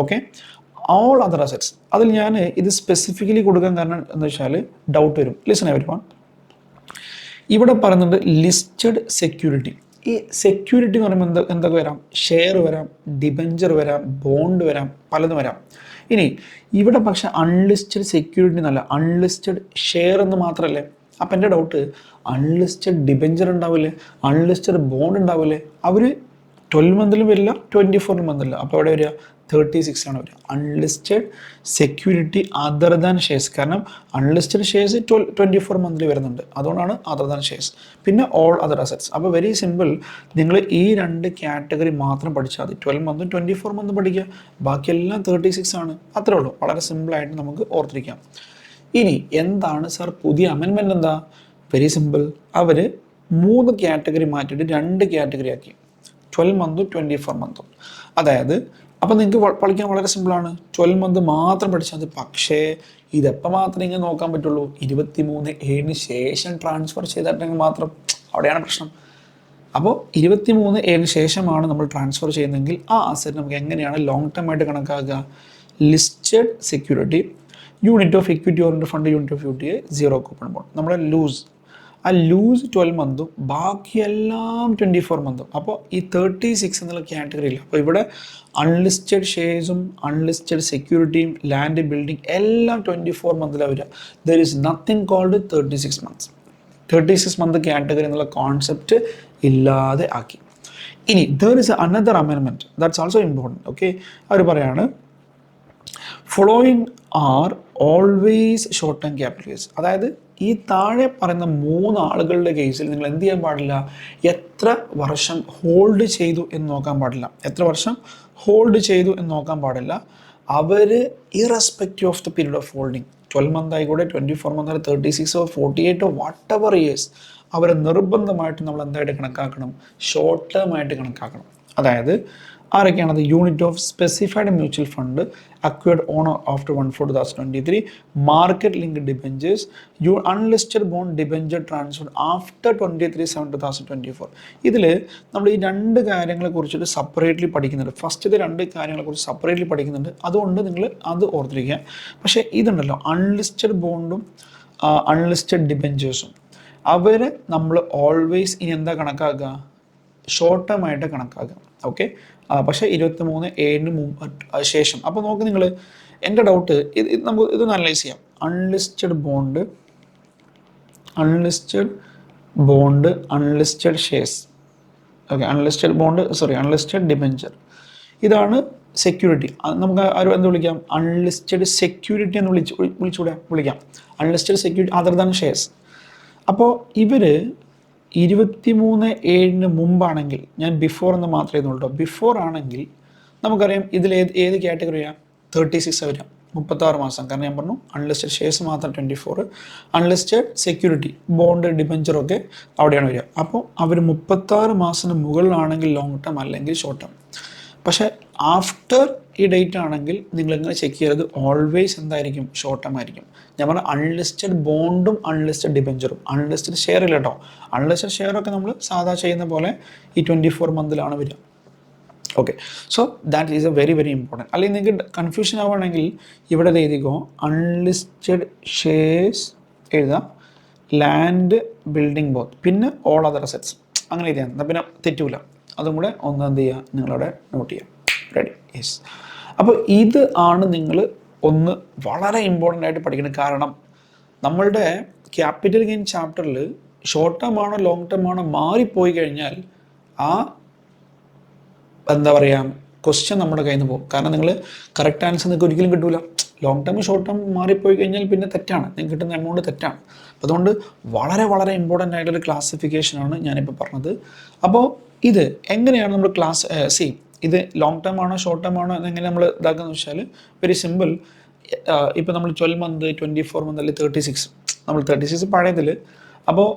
ഓക്കെ, ഓൾ അതർ അസറ്റ്സ്. അതിൽ ഞാൻ ഇത് സ്പെസിഫിക്കലി കൊടുക്കാൻ കാരണം എന്ന് വെച്ചാൽ ഡൗട്ട് വരും. ലിസൺ എവരിവൺ, ഇവിടെ പറയുന്നുണ്ട് ലിസ്റ്റഡ് സെക്യൂരിറ്റി. ഈ സെക്യൂരിറ്റി എന്ന് പറയുമ്പോൾ എന്തൊക്കെ വരാം, ഷെയർ വരാം, ഡിബഞ്ചർ വരാം, ബോണ്ട് വരാം, പലതും വരാം. ഇനി ഇവിടെ പക്ഷേ അൺലിസ്റ്റഡ് സെക്യൂരിറ്റി എന്നല്ല, അൺലിസ്റ്റഡ് ഷെയർ എന്ന് മാത്രമല്ലേ. അപ്പം എൻ്റെ ഡൗട്ട്, അൺലിസ്റ്റഡ് ഡിബഞ്ചർ ഉണ്ടാവില്ലേ, അൺലിസ്റ്റഡ് ബോണ്ട് ഉണ്ടാവില്ലേ, അവർ 12 monthലും വരില്ല, 24 monthല്ല. അപ്പോൾ അവിടെ വരിക 36 ആണ് വരിക. Unlisted security other than shares. കാരണം അൺലിസ്റ്റഡ് ഷെയർസ് 24 monthൽ വരുന്നുണ്ട്, അതുകൊണ്ടാണ് അതർ ദാൻ ഷെയർസ്. പിന്നെ ഓൾ അതർ അസറ്റ്സ്. അപ്പോൾ വെരി സിമ്പിൾ, നിങ്ങൾ ഈ രണ്ട് കാറ്റഗറി മാത്രം പഠിച്ചാൽ മതി. 12 month 24 month പഠിക്കുക, ബാക്കിയെല്ലാം 36 ആണ്. അത്രേ ഉള്ളൂ, വളരെ സിമ്പിളായിട്ട് നമുക്ക് ഓർത്തിരിക്കാം. ഇനി എന്താണ് സാർ പുതിയ അമെൻമെൻറ്റ്? എന്താ, വെരി സിമ്പിൾ, അവർ 3 കാറ്റഗറി മാറ്റിയിട്ട് 2 കാറ്റഗറി ആക്കി, 12 month 24 month. അതായത് അപ്പോൾ നിങ്ങൾക്ക് പഠിക്കാൻ വളരെ സിമ്പിളാണ്, 12 month മാത്രം പഠിച്ചാൽ മതി. പക്ഷേ ഇതെപ്പോൾ മാത്രമേ ഇങ്ങനെ നോക്കാൻ പറ്റുള്ളൂ, 23/7 ശേഷം ട്രാൻസ്ഫർ ചെയ്തിട്ടെങ്കിൽ മാത്രം, അവിടെയാണ് പ്രശ്നം. അപ്പോൾ 23/7 ശേഷമാണ് നമ്മൾ ട്രാൻസ്ഫർ ചെയ്യുന്നതെങ്കിൽ ആ അസറ്റ് നമുക്ക് എങ്ങനെയാണ് ലോങ് ടേം ആയിട്ട് കണക്കാക്കുക, listed security, unit of equity oriented fund, unit of UTA, zero coupon bond. നമ്മുടെ ലൂസ്, ആ ലൂസ് 12 month, ബാക്കിയെല്ലാം 24 month. അപ്പോൾ ഈ 36 എന്നുള്ള കാറ്റഗറിയില്ല. അപ്പോൾ ഇവിടെ അൺലിസ്റ്റഡ് ഷെയർസും അൺലിസ്റ്റഡ് സെക്യൂരിറ്റിയും ലാൻഡ് ബിൽഡിംഗ് എല്ലാം 24 monthലാണ് വരിക. There is nothing called 36 months. 36 month category എന്നുള്ള കോൺസെപ്റ്റ് ഇല്ലാതെ ആക്കി. ഇനി there is another amendment that's also important. Okay, അവർ പറയാണ് following are always short term capital case. അതായത് ഈ താഴെ പറയുന്ന 3 ആളുകളുടെ കേസിൽ നിങ്ങൾ എന്ത് ചെയ്യാൻ പാടില്ല, എത്ര വർഷം ഹോൾഡ് ചെയ്തു എന്ന് നോക്കാൻ പാടില്ല, എത്ര വർഷം ഹോൾഡ് ചെയ്തു എന്ന് നോക്കാൻ പാടില്ല. അവർ irrespective of the period of holding, 12 month ആയിക്കോട്ടെ, 24 month, 36 48 വാട്ട് എവർ ഇയേഴ്സ്, അവരെ നിർബന്ധമായിട്ട് നമ്മൾ എന്തായിട്ട് കണക്കാക്കണം, ഷോർട്ട് ടേം ആയിട്ട് കണക്കാക്കണം. അതായത് ആരൊക്കെയാണത്, unit of specified mutual fund acquired on after 1/4/2023, market link debentures, unlisted bond debenture transfer after 23/7/2024. ഇതിൽ നമ്മൾ ഈ 2 കാര്യങ്ങളെ കുറിച്ചിട്ട് സെപ്പറേറ്റ്ലി പഠിക്കുന്നുണ്ട്. ഫസ്റ്റത്തെ 2 കാര്യങ്ങളെക്കുറിച്ച് സെപ്പറേറ്റ്ലി പഠിക്കുന്നുണ്ട്, അതുകൊണ്ട് നിങ്ങൾ അത് ഓർത്തിരിക്കുക. പക്ഷേ ഇതുണ്ടല്ലോ, അൺലിസ്റ്റഡ് ബോണ്ടും അൺലിസ്റ്റഡ് ഡിബഞ്ചേഴ്സും, അവരെ നമ്മൾ ഓൾവേസ് ഇനി എന്താ കണക്കാക്കുക, ഷോർട്ട് ടേം ആയിട്ട് കണക്കാക്കുക. ഓക്കെ, പക്ഷേ 23/7 ശേഷം. അപ്പോൾ നോക്ക് നിങ്ങൾ, എൻ്റെ ഡൗട്ട് നമുക്ക് ഇതൊന്ന് അനലൈസ് ചെയ്യാം. Unlisted bond, unlisted bond, unlisted shares. Okay, unlisted debenture. ഇതാണ് സെക്യൂരിറ്റി. നമുക്ക് ആരും എന്ത് വിളിക്കാം? അൺലിസ്റ്റഡ് സെക്യൂരിറ്റി എന്ന് വിളിക്കാം. Unlisted security other than shares. അപ്പോൾ ഇവർ 23/7 മുമ്പാണെങ്കിൽ, ഞാൻ ബിഫോർ എന്ന് മാത്രമേ എഴുതുള്ളൂ. ബിഫോർ ആണെങ്കിൽ നമുക്കറിയാം ഇതിൽ ഏത് കാറ്റഗറിയാണ്? 36 വരാം, 36 മാസം. കാരണം ഞാൻ പറഞ്ഞു അൺലിസ്റ്റഡ് ഷെയർസ് മാത്രം 24, അൺലിസ്റ്റഡ് സെക്യൂരിറ്റി ബോണ്ട് ഡിബെഞ്ചറൊക്കെ അവിടെയാണ് വരിക. അപ്പോൾ അവർ 36 മാസത്തിന് മുകളിലാണെങ്കിൽ ലോങ് ടേം, അല്ലെങ്കിൽ ഷോർട്ട് ടേം. പക്ഷേ ആഫ്റ്റർ ഈ ഡേറ്റ് ആണെങ്കിൽ നിങ്ങളിങ്ങനെ ചെക്ക് ചെയ്യരുത്, ഓൾവേസ് എന്തായിരിക്കും? ഷോർട്ട് ടേം ആയിരിക്കും. ഞാൻ പറഞ്ഞ അൺലിസ്റ്റഡ് ബോണ്ടും അൺലിസ്റ്റഡ് ഡിബെഞ്ചറും. അൺലിസ്റ്റഡ് ഷെയർ ഇല്ല കേട്ടോ. അൺലിസ്റ്റഡ് ഷെയറൊക്കെ നമ്മൾ സാധാ ചെയ്യുന്ന പോലെ ഈ 24 മന്തിലാണ് വരിക. Okay, so that is A very very important. അല്ലെങ്കിൽ നിങ്ങൾക്ക് കൺഫ്യൂഷൻ ആവുകയാണെങ്കിൽ ഇവിടെ എഴുതിക്കോ, അൺലിസ്റ്റഡ് ഷെയർസ് എഴുതാം, ലാൻഡ് ബിൽഡിംഗ് ബോത്ത്, പിന്നെ ഓൾ അതർ അസറ്റ്സ്, അങ്ങനെ എഴുതിയാൽ എന്നാൽ പിന്നെ തെറ്റൂല. അതും കൂടെ ഒന്ന് എന്ത് ചെയ്യുക, നിങ്ങളവിടെ നോട്ട് ചെയ്യാം. റെഡി? യെസ്. അപ്പോൾ ഇത് ആണ് നിങ്ങൾ ഒന്ന് വളരെ ഇമ്പോർട്ടൻ്റ് ആയിട്ട് പഠിക്കണം. കാരണം നമ്മളുടെ ക്യാപിറ്റൽ ഗെയിൻ ചാപ്റ്ററിൽ ഷോർട്ട് ടേം ആണോ ലോങ് ടേം ആണോ മാറിപ്പോയി കഴിഞ്ഞാൽ ആ എന്താ പറയുക, ക്വസ്റ്റ്യൻ നമ്മുടെ കയ്യിൽ നിന്ന് പോകും. കാരണം നിങ്ങൾ കറക്റ്റ് ആൻസർ നിങ്ങൾക്ക് ഒരിക്കലും കിട്ടില്ല. ലോങ് ടേം ഷോർട്ട് ടേം മാറിപ്പോയി കഴിഞ്ഞാൽ പിന്നെ തെറ്റാണ്, നിങ്ങൾക്ക് കിട്ടുന്ന എമൗണ്ട് തെറ്റാണ്. അതുകൊണ്ട് വളരെ വളരെ ഇമ്പോർട്ടൻ്റ് ആയിട്ടൊരു ക്ലാസിഫിക്കേഷനാണ് ഞാനിപ്പോൾ പറഞ്ഞത്. അപ്പോൾ ഇത് എങ്ങനെയാണ് നമ്മൾ ഇത് ലോങ് ടേം ആണോ ഷോർട്ട് ടേം ആണോ എന്നെങ്ങനെ നമ്മൾ ഇതാക്കുന്നത് വെച്ചാൽ വെരി സിമ്പിൾ. ഇപ്പോൾ നമ്മൾ 12 മന്ത്, 24 മന്ത്, അല്ലെങ്കിൽ 36, നമ്മൾ 36 പഴയതിൽ. അപ്പോൾ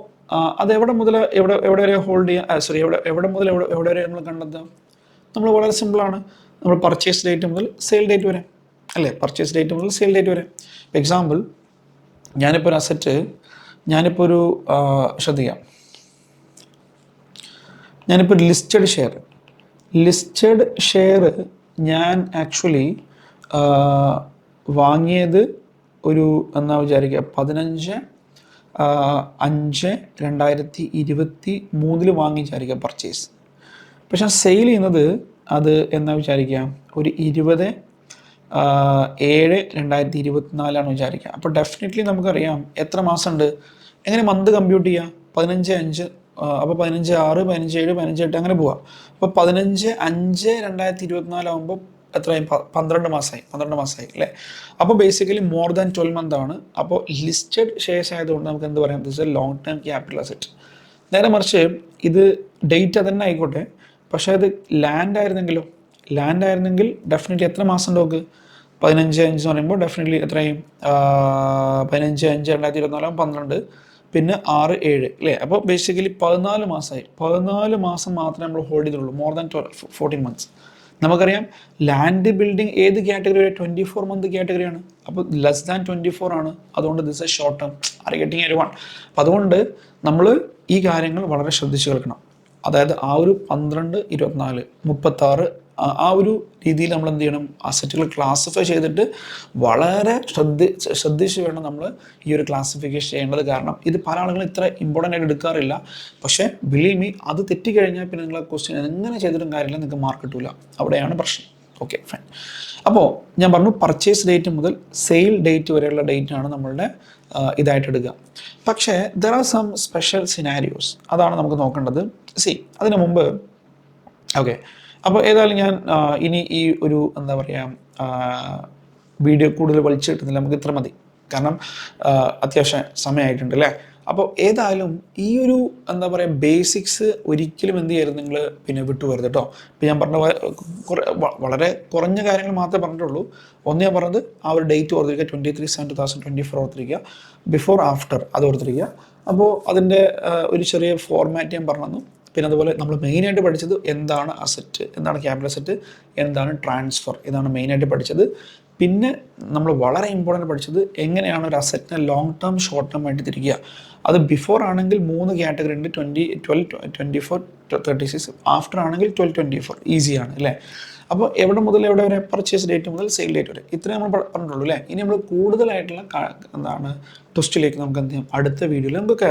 അത് എവിടെ മുതൽ എവിടെ വരെ ഹോൾഡ് ചെയ്യുക, എവിടെ മുതൽ എവിടെ വരെ നമ്മൾ കണ്ടെത്താം? നമ്മൾ വളരെ സിമ്പിളാണ്. നമ്മൾ പർച്ചേസ് ഡേറ്റ് മുതൽ സെയിൽ ഡേറ്റ് വരെ, അല്ലേ? പർച്ചേസ് ഡേറ്റ് മുതൽ സെയിൽ ഡേറ്റ് വരെ. എക്സാമ്പിൾ, ഞാനിപ്പോൾ ഒരു അസറ്റ്, ഞാനിപ്പോൾ ഒരു ശ്രദ്ധിക്കാം, ഞാനിപ്പോൾ ഒരു ലിസ്റ്റഡ് ഷെയർ ഞാൻ ആക്ച്വലി വാങ്ങിയത് ഒരു എന്നാ വിചാരിക്കുക 15/5/2023 വാങ്ങി വിചാരിക്കുക പർച്ചേസ്. പക്ഷെ സെയിൽ ചെയ്യുന്നത് അത് എന്നാ വിചാരിക്കുക ഒരു 20/7/2024 വിചാരിക്കുക. അപ്പോൾ ഡെഫിനറ്റ്ലി നമുക്കറിയാം എത്ര മാസമുണ്ട്, എങ്ങനെ മന്ത് കമ്പ്യൂട്ട് ചെയ്യുക? 15/5, അപ്പോൾ 15/6, 15/7, 15/8 അങ്ങനെ പോവാം. അപ്പോൾ 15/5/2024 ആകുമ്പോൾ എത്രയായി? 12 മാസമായി അല്ലേ? അപ്പോൾ ബേസിക്കലി മോർ ദാൻ 12 മന്ത് ആണ്. അപ്പോൾ ലിസ്റ്റഡ് ഷെയർസ് ആയതുകൊണ്ട് നമുക്ക് എന്ത് പറയാം? This A long term capital asset. നേരെ മറിച്ച് ഇത് ഡേറ്റ് തന്നെ ആയിക്കോട്ടെ, പക്ഷേ അത് ലാൻഡ് ആയിരുന്നെങ്കിൽ ഡെഫിനറ്റ്ലി എത്ര മാസം നോക്ക്? 15/5 എന്ന് പറയുമ്പോൾ ഡെഫിനറ്റ്ലി എത്രയും 15/5/2024 12, പിന്നെ 6/7 അല്ലേ? അപ്പോൾ ബേസിക്കലി 14 മാസമായി. 14 മാസം മാത്രമേ നമ്മൾ ഹോൾഡ് ചെയ്തുള്ളൂ, മോർ ദാൻ 14 മന്ത്സ്. നമുക്കറിയാം ലാൻഡ് ബിൽഡിംഗ് ഏത് കാറ്റഗറി? 24 മന്ത് കാറ്റഗറിയാണ്. അപ്പോൾ ലെസ് ദാൻ 24 ആണ്. അതുകൊണ്ട് this A short term. Are getting everyone? അപ്പോൾ അതുകൊണ്ട് നമ്മൾ ഈ കാര്യങ്ങൾ വളരെ ശ്രദ്ധിച്ച് കേൾക്കണം. അതായത് ആ ഒരു 12, 24, 36 ആ ഒരു രീതിയിൽ നമ്മൾ എന്ത് ചെയ്യണം? അസറ്റുകൾ ക്ലാസിഫൈ ചെയ്തിട്ട് വളരെ ശ്രദ്ധിച്ച് വേണം നമ്മൾ ഈ ഒരു ക്ലാസിഫിക്കേഷൻ ചെയ്യേണ്ടത്. കാരണം ഇത് പല ആളുകളും ഇത്ര ഇമ്പോർട്ടൻ്റ് ആയിട്ട് എടുക്കാറില്ല. പക്ഷേ ബിലീവ് മീ, അത് തെറ്റിക്കഴിഞ്ഞാൽ പിന്നെ നിങ്ങൾ ആ ക്വസ്റ്റ്യൻ എങ്ങനെ ചെയ്തിട്ടും കാര്യമില്ല, നിങ്ങൾക്ക് മാർക്ക് കിട്ടില്ല. അവിടെയാണ് പ്രശ്നം. Okay, fine. അപ്പോൾ ഞാൻ പറഞ്ഞു പർച്ചേസ് ഡേറ്റ് മുതൽ സെയിൽ ഡേറ്റ് വരെയുള്ള ഡേറ്റാണ് നമ്മളുടെ ഇതായിട്ട് എടുക്കുക. പക്ഷേ there are some special scenarios, അതാണ് നമുക്ക് നോക്കേണ്ടത്. അതിനു മുമ്പ് ഓക്കെ, അപ്പോൾ ഏതായാലും ഞാൻ ഇനി ഈ ഒരു എന്താ പറയുക വീഡിയോ കൂടുതൽ വലിച്ചു കിട്ടുന്നില്ല, നമുക്ക് ഇത്ര മതി. കാരണം അത്യാവശ്യം സമയമായിട്ടുണ്ട് അല്ലേ? അപ്പോൾ ഏതായാലും ഈ ഒരു എന്താ പറയുക ബേസിക്സ് ഒരിക്കലും എന്ത് ചെയ്യരുത്, നിങ്ങൾ പിന്നെ വിട്ടുപോകരുത് കേട്ടോ. ഇപ്പോൾ ഞാൻ പറഞ്ഞ വളരെ കുറഞ്ഞ കാര്യങ്ങൾ മാത്രമേ പറഞ്ഞിട്ടുള്ളൂ. ഒന്ന് ഞാൻ പറഞ്ഞത് ആ ഒരു ഡേറ്റ് ഓർത്തിരിക്കുക, 23/7/2024 ഓർത്തിരിക്കുക, ബിഫോർ ആഫ്റ്റർ അത് ഓർത്തിരിക്കുക. അപ്പോൾ അതിൻ്റെ ഒരു ചെറിയ ഫോർമാറ്റ് ഞാൻ പറഞ്ഞു. പിന്നെ അതുപോലെ നമ്മൾ മെയിനായിട്ട് പഠിച്ചത് എന്താണ് അസറ്റ്, എന്താണ് ക്യാപിറ്റൽ അസറ്റ്, എന്താണ് ട്രാൻസ്ഫർ, ഇതാണ് മെയിനായിട്ട് പഠിച്ചത്. പിന്നെ നമ്മൾ വളരെ ഇമ്പോർട്ടൻ്റ് പഠിച്ചത് എങ്ങനെയാണ് ഒരു അസറ്റിനെ ലോങ് ടേം ഷോർട്ട് ടേം ആയിട്ട് തിരിക്കുക. അത് ബിഫോർ ആണെങ്കിൽ 3 കാറ്റഗറി ഉണ്ട്, 20, 12, 24, 36. ആഫ്റ്റർ ആണെങ്കിൽ 12, 24. ഈസിയാണ് അല്ലേ? അപ്പോൾ എവിടെ മുതൽ എവിടെ വരെ? പർച്ചേസ് ഡേറ്റ് മുതൽ സെയിൽ ഡേറ്റ് വരെ. ഇത്രയും നമ്മൾ പറഞ്ഞിട്ടുള്ളൂ അല്ലേ? ഇനി നമ്മൾ കൂടുതലായിട്ടുള്ള എന്താണ് ട്വിസ്റ്റിലേക്ക് നമുക്ക് എന്ത് ചെയ്യാം, അടുത്ത വീഡിയോയിൽ നമുക്ക്